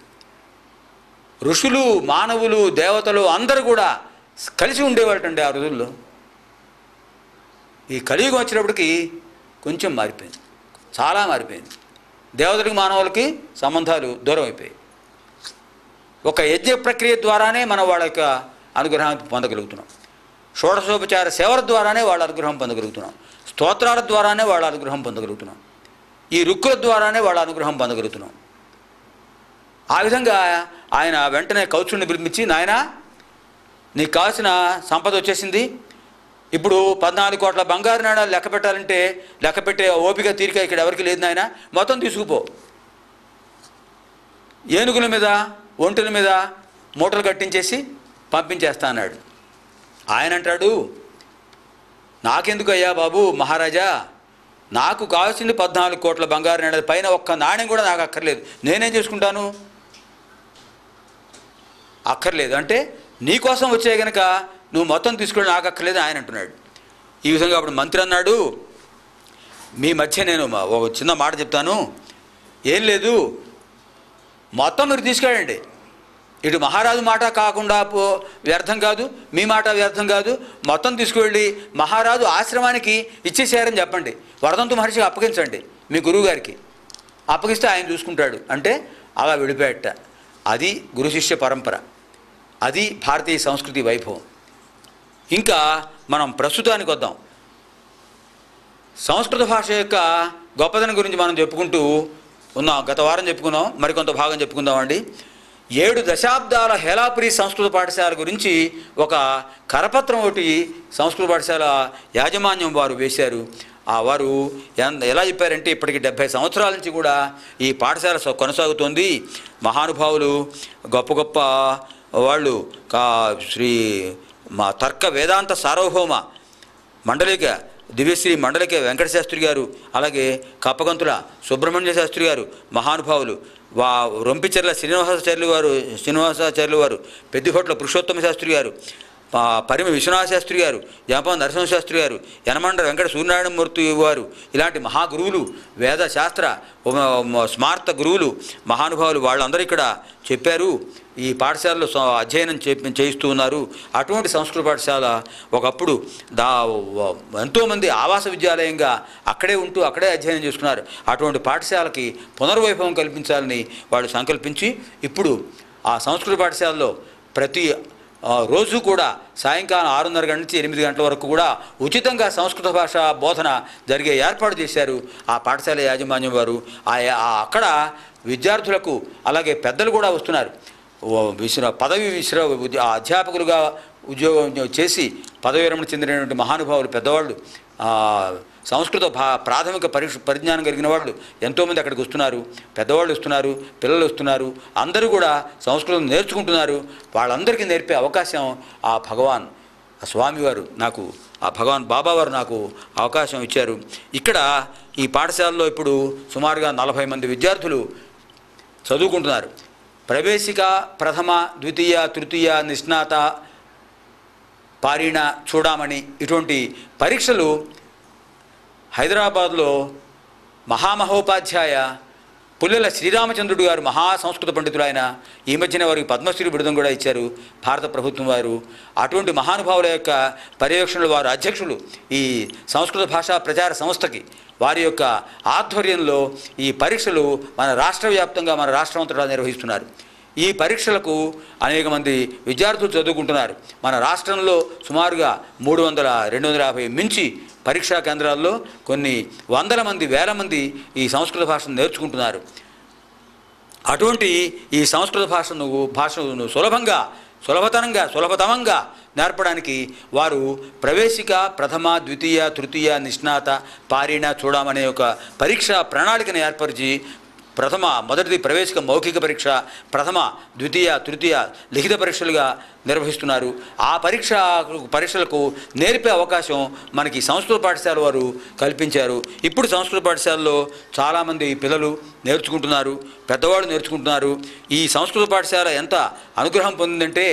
ఋషులు, మానవులు, దేవతలు అందరూ కూడా కలిసి ఉండేవాళ్ళండి ఆ రోజుల్లో. ఈ కలియుగం వచ్చినప్పటికీ కొంచెం మారిపోయింది, చాలా మారిపోయింది. దేవతలకి మానవులకి సంబంధాలు దూరం అయిపోయాయి. ఒక యజ్ఞ ప్రక్రియ ద్వారానే మనం వాళ్ళ యొక్క అనుగ్రహాన్ని పొందగలుగుతున్నాం. షోడశోపచార సేవల ద్వారానే వాళ్ళ అనుగ్రహం పొందగలుగుతున్నాం. స్తోత్రాల ద్వారానే వాళ్ళ అనుగ్రహం పొందగలుగుతున్నాం. ఈ రుక్కుల ద్వారానే వాళ్ళ అనుగ్రహం పొందగలుగుతున్నాం. ఆ విధంగా ఆయన వెంటనే కౌత్సుడిని పిలిపించి, నాయన, నీకు కావాల్సిన సంపద వచ్చేసింది, ఇప్పుడు 14 కోట్ల బంగారు నాణాలు లెక్క పెట్టాలంటే లెక్క పెట్టే ఓపిక తీరిక ఇక్కడ ఎవరికి లేదు నాయన, మొత్తం తీసుకుపో. ఏనుగుల మీద, ఒంటెల మీద మూటలు కట్టించేసి పంపించేస్తా అన్నాడు. ఆయన అంటాడు, నాకెందుకు అయ్యా బాబు మహారాజా, నాకు కావాల్సింది 14 కోట్ల బంగారు నాణాలు, పైన ఒక్క నాణ్యం కూడా నాకు అక్కర్లేదు, నేనేం చేసుకుంటాను? అక్కర్లేదు అంటే నీకోసం వచ్చే గనక నువ్వు మొత్తం తీసుకెళ్ళి నాకు అక్కర్లేదు ఆయన అంటున్నాడు. ఈ విధంగా అప్పుడు మంత్రి అన్నాడు, మీ మధ్య నేను ఒక చిన్న మాట చెప్తాను, ఏం లేదు, మొత్తం మీరు తీసుకెళ్ళండి. ఇటు మహారాజు మాట కాకుండా వ్యర్థం కాదు, మీ మాట వ్యర్థం కాదు, మొత్తం తీసుకువెళ్ళి మహారాజు ఆశ్రమానికి ఇచ్చేసారని చెప్పండి, వరదంతు మహర్షికి అప్పగించండి, మీ గురువుగారికి అప్పగిస్తే ఆయన చూసుకుంటాడు అంటే అలా విడిపోయట. అది గురు శిష్య పరంపర, అది భారతీయ సంస్కృతి వైభవం. ఇంకా మనం ప్రస్తుతానికి వద్దాం. సంస్కృత భాష యొక్క గొప్పదనం గురించి మనం చెప్పుకుంటూ ఉన్నాం. గత వారం చెప్పుకున్నాం, మరికొంత భాగం చెప్పుకుందామండి. 7 దశాబ్దాల హేలాపురి సంస్కృత పాఠశాల గురించి ఒక కరపత్రం ఒకటి సంస్కృత పాఠశాల యాజమాన్యం వారు వేశారు. వారు ఎలా చెప్పారంటే, ఇప్పటికి 70 సంవత్సరాల నుంచి కూడా ఈ పాఠశాల కొనసాగుతోంది. మహానుభావులు, గొప్ప గొప్ప వాళ్ళు, శ్రీ తర్క వేదాంత సార్వభౌమ మండలిక దివ్యశ్రీ మండలిక వెంకట శాస్త్రి గారు, అలాగే కప్పగంతుల సుబ్రహ్మణ్య శాస్త్రి గారు మహానుభావులు, రొంపిచెర్ల శ్రీనివాసాచార్యులు వారు, పెద్దిహొట్ల పురుషోత్తమ శాస్త్రి గారు, పరిమి విశ్వనాథ శాస్త్రి గారు, జాపం నరసింహశాస్త్రి గారు, యనమండ వెంకట సూర్యనారాయణమూర్తి వారు, ఇలాంటి మహాగురువులు, వేద శాస్త్ర స్మార్త గురువులు, మహానుభావులు వాళ్ళందరూ ఇక్కడ చెప్పారు. ఈ పాఠశాలలో అధ్యయనం చేయిస్తూ ఉన్నారు. అటువంటి సంస్కృత పాఠశాల ఒకప్పుడు ఎంతోమంది ఆవాస విద్యాలయంగా అక్కడే ఉంటూ అక్కడే అధ్యయనం చేసుకున్నారు. అటువంటి పాఠశాలకి పునర్వైభవం కల్పించాలని వాళ్ళు సంకల్పించి ఇప్పుడు ఆ సంస్కృత పాఠశాలలో ప్రతి రోజు కూడా సాయంకాలం 6:30 గంటల నుంచి 8 గంటల వరకు కూడా ఉచితంగా సంస్కృత భాష బోధన జరిగే ఏర్పాటు చేశారు ఆ పాఠశాల యాజమాన్యం వారు. అక్కడ విద్యార్థులకు అలాగే పెద్దలు కూడా వస్తున్నారు. పదవి అధ్యాపకులుగా ఉద్యోగం చేసి పదవి విరమణ చెందినటువంటి మహానుభావులు పెద్దవాళ్ళు, సంస్కృత ప్రాథమిక పరిజ్ఞానం కలిగిన వాళ్ళు ఎంతోమంది అక్కడికి వస్తున్నారు. పెద్దవాళ్ళు వస్తున్నారు, పిల్లలు వస్తున్నారు, అందరూ కూడా సంస్కృతం నేర్చుకుంటున్నారు. వాళ్ళందరికీ నేర్పే అవకాశం ఆ భగవాన్ ఆ స్వామివారు నాకు, ఆ భగవాన్ బాబావారు నాకు అవకాశం ఇచ్చారు. ఇక్కడ ఈ పాఠశాలలో ఇప్పుడు సుమారుగా 40 మంది విద్యార్థులు చదువుకుంటున్నారు. ప్రవేశిక, ప్రథమ, ద్వితీయ, తృతీయ, నిష్ణాత, పారీణ, చూడామణి ఇటువంటి పరీక్షలు హైదరాబాద్లో మహామహోపాధ్యాయ పుల్లెల శ్రీరామచంద్రుడు గారు మహా సంస్కృత పండితులు. ఆయన ఈ మధ్యన వారికి పద్మశ్రీ బిరుదం కూడా ఇచ్చారు భారత ప్రభుత్వం వారు. అటువంటి మహానుభావుల యొక్క పర్యవేక్షణలు వారు అధ్యక్షులు ఈ సంస్కృత భాషా ప్రచార సంస్థకి. వారి యొక్క ఆధ్వర్యంలో ఈ పరీక్షలు మన రాష్ట్ర వ్యాప్తంగా మన రాష్ట్రమంతటా నిర్వహిస్తున్నారు. ఈ పరీక్షలకు అనేక మంది విద్యార్థులు చదువుకుంటున్నారు. మన రాష్ట్రంలో సుమారుగా 300-250 మించి పరీక్షా కేంద్రాల్లో కొన్ని వందల మంది, వేల మంది ఈ సంస్కృత భాషను నేర్చుకుంటున్నారు. అటువంటి ఈ సంస్కృత భాషను సులభతమంగా నేర్పడానికి వారు ప్రవేశిక, ప్రథమ, ద్వితీయ, తృతీయ, నిష్ణాత, పారీణ, చూడామనే ఒక పరీక్షా ప్రణాళికను ఏర్పరిచి మొదటిది ప్రవేశిక మౌఖిక పరీక్ష, ప్రథమ, ద్వితీయ, తృతీయ లిఖిత పరీక్షలుగా నిర్వహిస్తున్నారు. ఆ పరీక్షలకు నేర్పే అవకాశం మనకి సంస్కృత పాఠశాల వారు కల్పించారు. ఇప్పుడు సంస్కృత పాఠశాలలో చాలామంది పిల్లలు నేర్చుకుంటున్నారు, పెద్దవాళ్ళు నేర్చుకుంటున్నారు. ఈ సంస్కృత పాఠశాల ఎంత అనుగ్రహం పొందిందంటే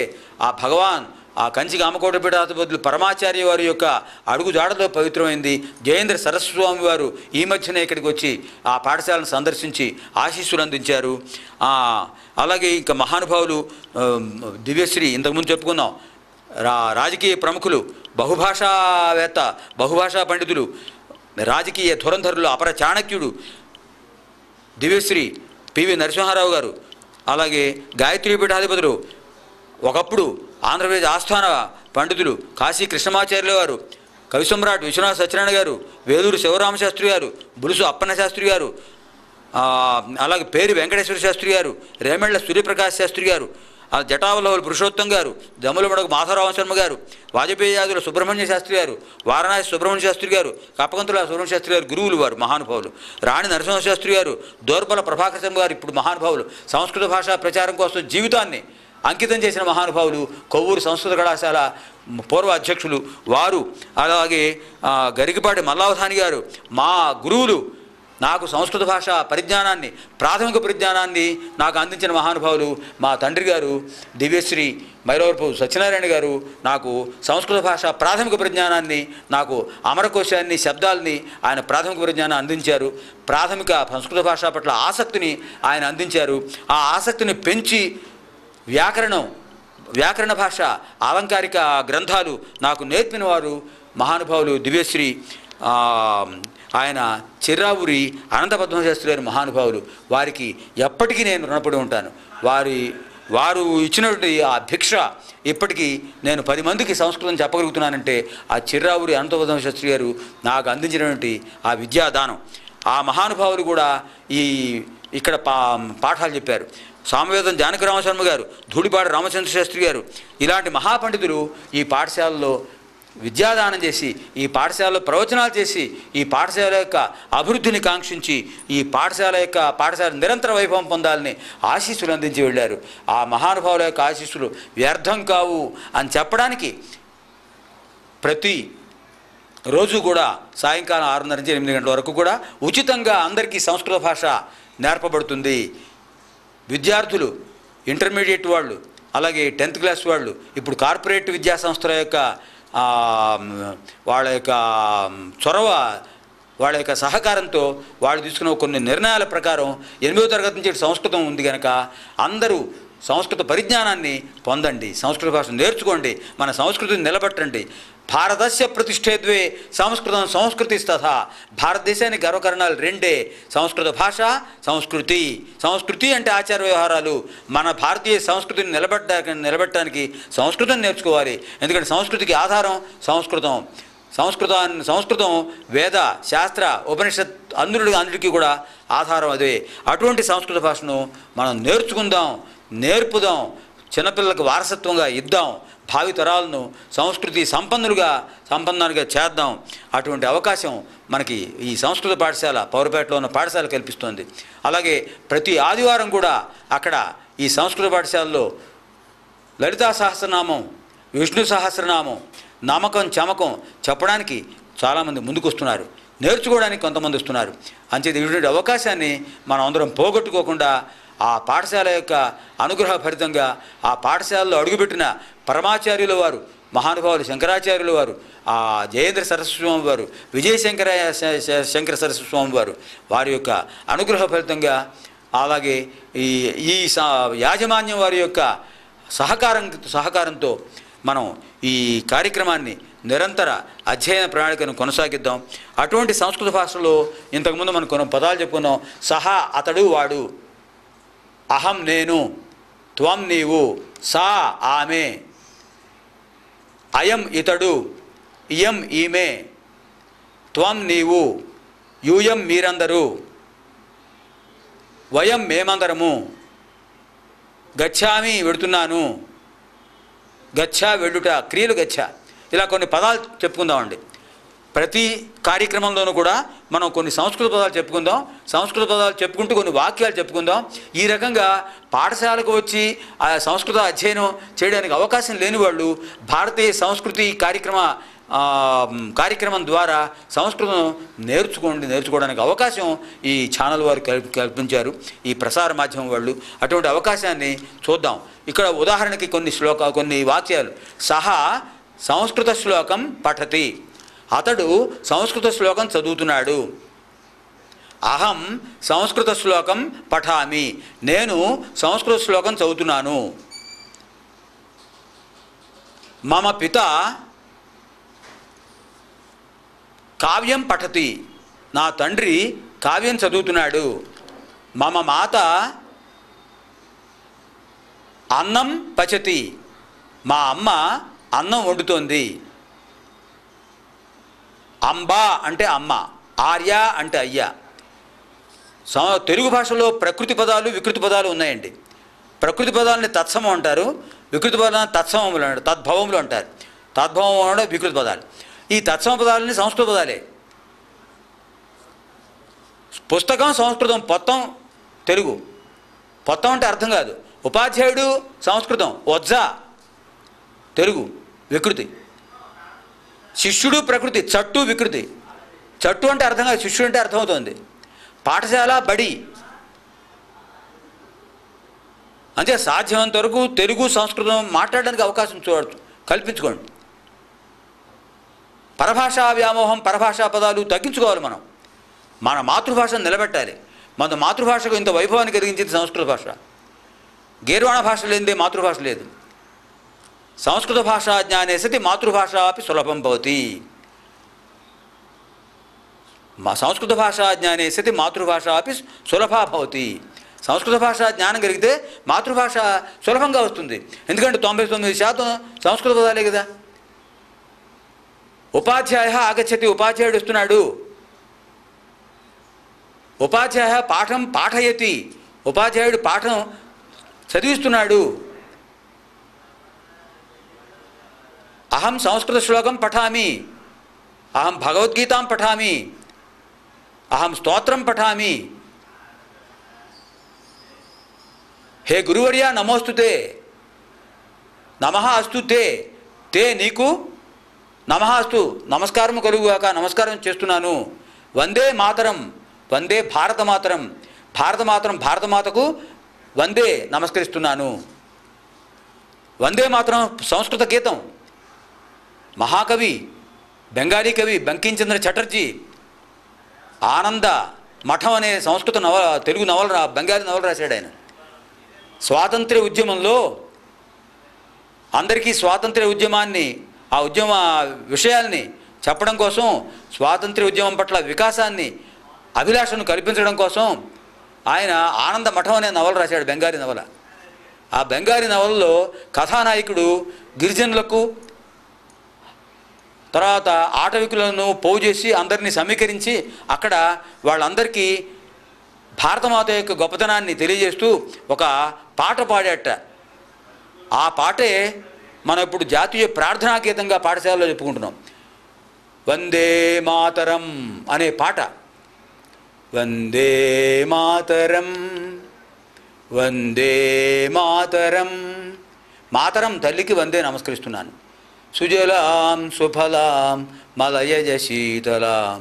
ఆ భగవాన్ ఆ కంచి కామకోట పీఠాధిపతులు పరమాచార్య వారి యొక్క అడుగుజాడలో పవిత్రమైంది. జయేంద్ర సరస్వతి వారు ఈ మధ్యనే ఇక్కడికి వచ్చి ఆ పాఠశాలను సందర్శించి ఆశీస్సులు అందించారు. అలాగే ఇంకా మహానుభావులు దివ్యశ్రీ ఇంతకుముందు చెప్పుకున్నాం, రాజకీయ ప్రముఖులు, బహుభాషావేత్త, బహుభాషా పండితులు, రాజకీయ ధురంధరులు, అపర చాణక్యుడు దివ్యశ్రీ పివి నరసింహారావు గారు, అలాగే గాయత్రీ పీఠాధిపతులు, ఒకప్పుడు ఆంధ్రప్రదేశ్ ఆస్థాన పండితులు కాశీ కృష్ణమాచార్యుల వారు, కవి సమ్రాట్ విశ్వనాథ సత్యనారాయణ గారు, వేలూరు శివరామశాస్త్రి గారు, బులుసు అప్పన్న శాస్త్రి గారు, అలాగే పేరు వెంకటేశ్వర శాస్త్రి గారు, రేమెళ్ల సూర్యప్రకాశ్ శాస్త్రి గారు, జటావల్లవులు పురుషోత్తం గారు, దమ్ములమడకు మాధవరామ శర్మ గారు, వాజపేయాదుల సుబ్రహ్మణ్య శాస్త్రి గారు, వారణాసి సుబ్రహ్మణ్య శాస్త్రి గారు, కప్పకంతుల సుబ్రహ్మణ్య శాస్త్రి గారు గురువులు వారు మహానుభావులు, రాణి నరసింహ శాస్త్రి గారు, దోర్పల ప్రభాకర్ శర్మ గారు ఇప్పుడు మహానుభావులు. సంస్కృత భాషా ప్రచారం కోసం జీవితాన్ని అంకితం చేసిన మహానుభావులు. కొవ్వూరు సంస్కృత కళాశాల పూర్వ అధ్యక్షులు వారు, అలాగే గరికపాటి మల్లావధాని గారు మా గురువులు. నాకు సంస్కృత భాష పరిజ్ఞానాన్ని, ప్రాథమిక పరిజ్ఞానాన్ని నాకు అందించిన మహానుభావులు మా తండ్రి గారు దివ్యశ్రీ మైలవరపు సత్యనారాయణ గారు. నాకు సంస్కృత భాష ప్రాథమిక పరిజ్ఞానాన్ని, నాకు అమరకోశాన్ని, శబ్దాలని ఆయన ప్రాథమిక పరిజ్ఞానాన్ని అందించారు. ప్రాథమిక సంస్కృత భాష పట్ల ఆసక్తిని ఆయన అందించారు. ఆ ఆసక్తిని పెంచి వ్యాకరణ భాష, అలంకారిక గ్రంథాలు నాకు నేర్పిన వారు మహానుభావులు దివ్యశ్రీ ఆయన చిర్రావూరి అనంత పద్మశాస్త్రి గారి మహానుభావులు. వారికి ఎప్పటికీ నేను రుణపడి ఉంటాను. వారు ఇచ్చినటువంటి ఆ భిక్ష ఇప్పటికీ నేను 10 మందికి సంస్కృతం చెప్పగలుగుతున్నానంటే ఆ చిర్రావూరి అనంత పద్మశాస్త్రి గారు నాకు అందించినటువంటి ఆ విద్యాదానం. ఆ మహానుభావులు కూడా ఇక్కడ పాఠాలు చెప్పారు. సామవేదం జానకి రామశర్మ గారు, ధూళిపాటి రామచంద్ర శాస్త్రి గారు, ఇలాంటి మహాపండితులు ఈ పాఠశాలలో విద్యాదానం చేసి, ఈ పాఠశాలలో ప్రవచనాలు చేసి, ఈ పాఠశాల యొక్క అభివృద్ధిని కాంక్షించి, ఈ పాఠశాల నిరంతర వైభవం పొందాలని ఆశీస్సులు అందించి వెళ్ళారు. ఆ మహానుభావుల యొక్క ఆశీస్సులు వ్యర్థం కావు అని చెప్పడానికి ప్రతి రోజు కూడా సాయంకాలం 6:30 నుంచి 8 గంటల వరకు కూడా ఉచితంగా అందరికీ సంస్కృత భాష నేర్పబడుతుంది. విద్యార్థులు, ఇంటర్మీడియట్ వాళ్ళు, అలాగే 10th క్లాస్ వాళ్ళు, ఇప్పుడు కార్పొరేట్ విద్యా సంస్థల యొక్క వాళ్ళ యొక్క చొరవ, వాళ్ళ యొక్క సహకారంతో వాళ్ళు తీసుకున్న కొన్ని నిర్ణయాల ప్రకారం 8వ తరగతి నుంచి సంస్కృతం ఉంది కనుక అందరూ సంస్కృత పరిజ్ఞానాన్ని పొందండి, సంస్కృత భాష నేర్చుకోండి, మన సంస్కృతిని నిలబెట్టండి. భారతస్య ప్రతిష్ఠేద్వే సంస్కృతం సంస్కృతిస్తథా. భారతదేశానికి గర్వకారణాలు రెండే, సంస్కృత భాష, సంస్కృతి. సంస్కృతి అంటే ఆచార వ్యవహారాలు. మన భారతీయ సంస్కృతిని నిలబెట్టడానికి సంస్కృతం నేర్చుకోవాలి. ఎందుకంటే సంస్కృతికి ఆధారం సంస్కృతం. సంస్కృతం వేద శాస్త్ర ఉపనిషత్ అందుడికి కూడా ఆధారం అదే. అటువంటి సంస్కృత భాషను మనం నేర్పుదాం, చిన్నపిల్లలకు వారసత్వంగా ఇద్దాం, భావితరాలను సంస్కృతి సంపన్నులుగా చేద్దాం. అటువంటి అవకాశం మనకి ఈ సంస్కృత పాఠశాల పౌరపేటలో ఉన్న పాఠశాల కల్పిస్తోంది. అలాగే ప్రతి ఆదివారం కూడా అక్కడ ఈ సంస్కృత పాఠశాలలో లలితా సహస్రనామం, విష్ణు సహస్రనామం, నమ్మకం చమకం చెప్పడానికి చాలామంది ముందుకు వస్తున్నారు, నేర్చుకోవడానికి కొంతమంది వస్తున్నారు. అంచేది ఇటువంటి అవకాశాన్ని మనం అందరం పోగొట్టుకోకుండా ఆ పాఠశాల యొక్క అనుగ్రహభరితంగా ఆ పాఠశాలలో అడుగుపెట్టిన పరమాచార్యుల వారు, మహానుభావులు శంకరాచార్యుల వారు, ఆ జయేంద్ర సరస్వతి స్వామి వారు, శంకర సరస్వతి స్వామి వారు, వారి యొక్క అనుగ్రహఫలితంగా, అలాగే ఈ యాజమాన్యం వారి యొక్క సహకారంతో మనం ఈ కార్యక్రమాన్ని నిరంతర అధ్యయన ప్రణాళికను కొనసాగిద్దాం. అటువంటి సంస్కృత భాషలో ఇంతకుముందు మనం కొన్ని పదాలు చెప్పుకున్నాం. సహా అతడు వాడు, అహం నేను, త్వం నీవు, సా ఆమె, అయం ఇతడు, ఇయం ఈమె, త్వం నీవు, యూయం మీరందరూ, వయం మేమందరము, గచ్చామి వెడుతున్నాను, గచ్చ వెళ్ళుట, క్రియలు గచ్చ. ఇలా కొన్ని పదాలు చెప్పుకుందామండి. ప్రతి కార్యక్రమంలోనూ కూడా మనం కొన్ని సంస్కృత పదాలు చెప్పుకుందాం. సంస్కృత పదాలు చెప్పుకుంటూ కొన్ని వాక్యాలు చెప్పుకుందాం. ఈ రకంగా పాఠశాలకు వచ్చి ఆ సంస్కృత అధ్యయనం చేయడానికి అవకాశం లేని వాళ్ళు భారతీయ సంస్కృతి కార్యక్రమం ద్వారా సంస్కృతం నేర్చుకోవడానికి అవకాశం ఈ ఛానల్ వారు కల్పించారు, ఈ ప్రసార మాధ్యమం వాళ్ళు. అటువంటి అవకాశాన్ని చూద్దాం. ఇక్కడ ఉదాహరణకి కొన్ని వాక్యాలు. సహా సంస్కృత శ్లోకం పఠతి, అతడు సంస్కృత శ్లోకం చదువుతున్నాడు. అహం సంస్కృత శ్లోకం పఠామి, నేను సంస్కృత శ్లోకం చదువుతున్నాను. మమ పిత కావ్యం పఠతి, నా తండ్రి కావ్యం చదువుతున్నాడు. మమ మాత అన్నం పచతి, మా అమ్మ అన్నం వండుతోంది. అంబా అంటే అమ్మ, ఆర్య అంటే అయ్య. తెలుగు భాషలో ప్రకృతి పదాలు వికృతి పదాలు ఉన్నాయండి. ప్రకృతి పదాలని తత్సమం అంటారు, వికృతి పదాలను తత్సమములు అంటారు, తద్భవములు అంటారు. తద్భవం అంటే వికృతి పదాలు. ఈ తత్సమ పదాలని సంస్కృత పదాలే. పుస్తకం సంస్కృతం, పొత్తం తెలుగు. పొత్తం అంటే అర్థం కాదు. ఉపాధ్యాయుడు సంస్కృతం, వజ్జ తెలుగు వికృతి. శిష్యుడు ప్రకృతి, చట్టు వికృతి. చట్టు అంటే అర్థం కాదు, శిష్యుడు అంటే అర్థమవుతుంది. పాఠశాల బడి. అంతే సాధ్యమైనంత వరకు తెలుగు సంస్కృతం మాట్లాడడానికి అవకాశం కల్పించుకోండి. పరభాషా వ్యామోహం, పరభాషా పదాలు తగ్గించుకోవాలి. మన మాతృభాషను నిలబెట్టాలి. మన మాతృభాషకు ఇంత వైభవాన్ని కలిగించింది సంస్కృత భాష. గీర్వాణ భాష లేనిదే మాతృభాష లేదు. సంస్కృత భాషా జ్ఞానే సతి మాతృభాష అపి సులభం భవతి. సంస్కృత భాషా జ్ఞానే సతి మాతృభాష అపి సులభా భవతి. సంస్కృత భాషా జ్ఞానం కలిగితే మాతృభాష సులభంగా వస్తుంది. ఎందుకంటే 99% సంస్కృత పదాలే కదా. ఉపాధ్యాయ ఆగచ్చతి, ఉపాధ్యాయుడు వస్తున్నాడు. ఉపాధ్యాయ పాఠం పాఠయతి, ఉపాధ్యాయుడు పాఠం చదివిస్తున్నాడు. అహం సంస్కృత శ్లోకం పఠామి, అహం భగవద్గీతాం పఠామి, అహం స్తోత్రం పఠామి. హే గురువర్య నమోస్తుతే, నమః అస్తుతే, తే నీకు నమః అస్తు, నమస్కారం కలుగుగాక, నమస్కారం చేస్తున్నాను. వందే మాతరం, వందే భారతమాతరం, భారతమాతకు వందే నమస్కరిస్తున్నాను. వందే మాతరం సంస్కృత గీతం. మహాకవి బెంగాలీ కవి బంకించంద్ర చటర్జీ ఆనంద మఠం అనే సంస్కృత తెలుగు బెంగాలీ నవల రాశాడు ఆయన. స్వాతంత్ర్య ఉద్యమంలో అందరికీ స్వాతంత్ర్య ఉద్యమాన్ని, ఆ ఉద్యమ విషయాల్ని చెప్పడం కోసం, స్వాతంత్ర్య ఉద్యమం పట్ల వికాసాన్ని, అభిలాషను కల్పించడం కోసం ఆయన ఆనంద మఠం అనే నవల రాశాడు, బెంగాలీ నవల. ఆ బెంగాలీ నవలలో కథానాయకుడు గిరిజనులకు, తర్వాత ఆటవికులను పోగు చేసి అందరినీ సమీకరించి అక్కడ వాళ్ళందరికీ భారతమాత యొక్క గొప్పతనాన్ని తెలియజేస్తూ ఒక పాట పాడాట. ఆ పాటే మనం ఇప్పుడు జాతీయ ప్రార్థనా గీతంగా పాఠశాలలో చెప్పుకుంటున్నాం. వందే మాతరం అనే పాట. వందే మాతరం, వందే మాతరం. మాతరం తల్లికి వందే నమస్కరిస్తున్నాను. సుజలాం సుఫలాం మలయజ శీతలాం,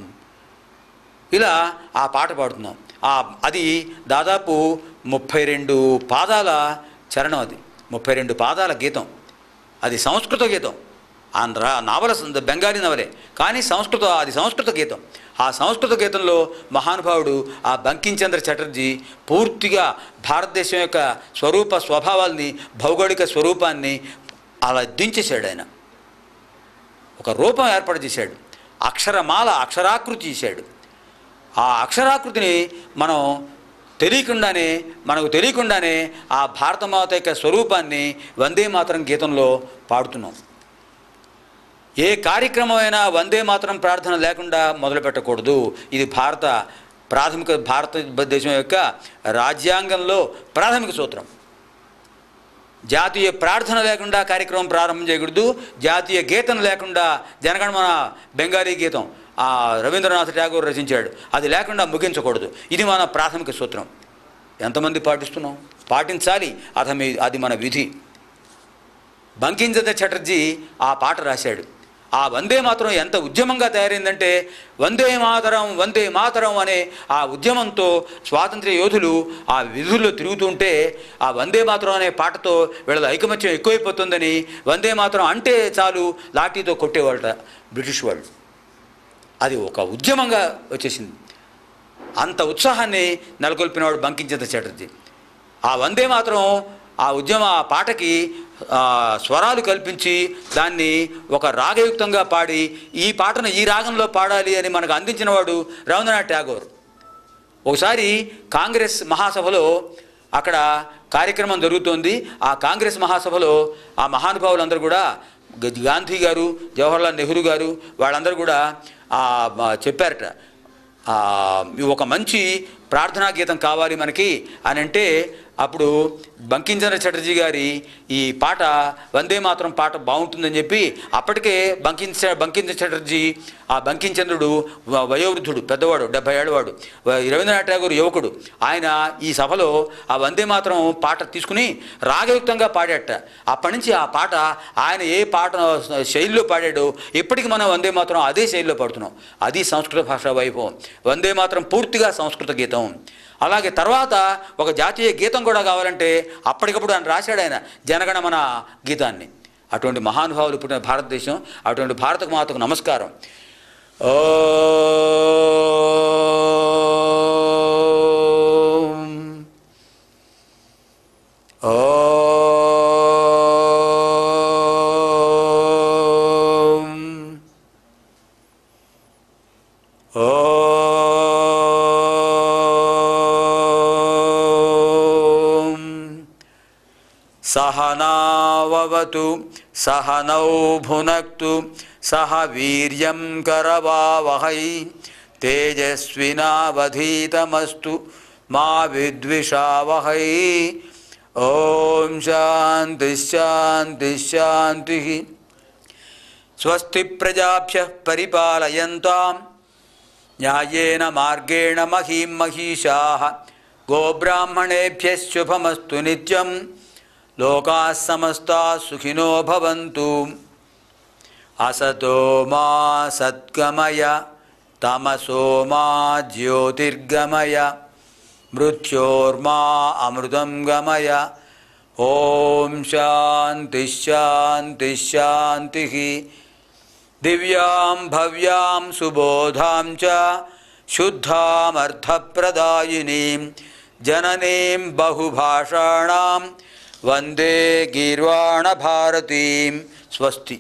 ఇలా ఆ పాట పాడుతున్నాం. అది దాదాపు 32 పాదాల చరణం. అది 32 పాదాల గీతం. అది సంస్కృత గీతం. నవల బెంగాలీ నవలే, కానీ అది సంస్కృత గీతం. ఆ సంస్కృత గీతంలో మహానుభావుడు ఆ బంకించంద్ర చటర్జీ పూర్తిగా భారతదేశం యొక్క స్వభావాల్ని, భౌగోళిక స్వరూపాన్ని అలా దించేశాడు. ఆయన ఒక రూపం ఏర్పాటు చేశాడు. అక్షరమాల, అక్షరాకృతి చేశాడు. ఆ అక్షరాకృతిని మనకు తెలియకుండానే ఆ భారతమాత యొక్క స్వరూపాన్ని వందే మాతరం గీతంలో పాడుతున్నాం. ఏ కార్యక్రమమైనా వందే మాతరం ప్రార్థన లేకుండా మొదలుపెట్టకూడదు. ఇది భారతదేశం యొక్క రాజ్యాంగంలో ప్రాథమిక సూత్రం. జాతీయ ప్రార్థన లేకుండా కార్యక్రమం ప్రారంభం చేయకూడదు. జాతీయ గీతం లేకుండా, జనగణమన బెంగాలీ గీతం రవీంద్రనాథ్ ఠాగూర్ రచించాడు, అది లేకుండా ముగించకూడదు. ఇది మన ప్రాథమిక సూత్రం. ఎంతమంది పాటిస్తున్నాం? పాటించాలి. అది మన విధి. బంకించంద్ర చటర్జీ ఆ పాట రాశాడు. ఆ వందే మాతరం ఎంత ఉద్యమంగా తయారైందంటే, వందే మాతరం వందే మాతరం అనే ఆ ఉద్యమంతో స్వాతంత్ర్య యోధులు ఆ విధుల్లో తిరుగుతుంటే, ఆ వందే మాతరం అనే పాటతో వీళ్ళ ఐకమత్యం ఎక్కువైపోతుందని వందే మాతరం అంటే చాలు లాఠీతో కొట్టేవాళ్ళ బ్రిటిష్ వాళ్ళు. అది ఒక ఉద్యమంగా వచ్చేసింది. అంత ఉత్సాహాన్ని నెలకొల్పినవాడు బంకించంద్ర చటర్జీ. ఆ వందే మాతరం ఆ పాటకి స్వరాలు కల్పించి దాన్ని ఒక రాగయుక్తంగా పాడి, ఈ పాటను ఈ రాగంలో పాడాలి అని మనకు అందించినవాడు రవీంద్రనాథ్ ఠాగూర్. ఒకసారి కాంగ్రెస్ మహాసభలో అక్కడ కార్యక్రమం జరుగుతోంది. ఆ కాంగ్రెస్ మహాసభలో ఆ మహానుభావులందరూ కూడా, గాంధీ గారు, జవహర్లాల్ నెహ్రూ గారు, వాళ్ళందరూ కూడా చెప్పారట, ఒక మంచి ప్రార్థనా గీతం కావాలి మనకి అని అంటే, అప్పుడు బంకించంద్ర చటర్జీ గారి ఈ పాట వందే మాతరం పాట బాగుంటుందని చెప్పి, అప్పటికే బంకించంద్ర చటర్జీ, ఆ బంకించంద్రుడు వయోవృద్ధుడు, పెద్దవాడు, 70 ఏళ్ళ వాడు, రవీంద్రనాథ్ ఠాగూర్ యువకుడు. ఆయన ఈ సభలో ఆ వందే మాతరం పాట తీసుకుని రాగయుక్తంగా పాడాట. అప్పటి నుంచి ఆ పాట ఆయన ఏ పాట శైలిలో పాడాడో ఇప్పటికి మనం వందే మాతరం అదే శైలిలో పాడుతున్నాం. అది సంస్కృత భాషా వైభవం. వందే మాతరం పూర్తిగా సంస్కృత గీతం. అలాగే తర్వాత ఒక జాతీయ గీతం కూడా కావాలంటే అప్పటికప్పుడు ఆయన రాశాడు, ఆయన జనగణమన గీతాన్ని. అటువంటి మహానుభావులు పుట్టిన భారతదేశం. అటువంటి భారత మాతకు నమస్కారం. सहनाववतु सहनौ भुनक्तु सह वीर्यं करवावहै तेजस्विनावधीतमस्तु मा विद्विषावहै। ओम शांति शांति शांति। स्वस्ति प्रजाभ्यः परिपालयन्तां न्यायेन मार्गेण महीं महिषाः। गोब्राह्मणेभ्यः शुभमस्तु नित्यं। लोकाः समस्ताः सुखिनो भवन्तु। असतो मा सद्गमय तमसो मा ज्योतिर्गमय मृत्योर्मा अमृतं गमय। ओम शांति शांति शांति। दिव्यां भव्यां सुबोधां च शुद्धामर्थप्रदायिनीं జననీం బహుభాషాణాం వందే గీర్వాణ భారతీం. స్వస్తి.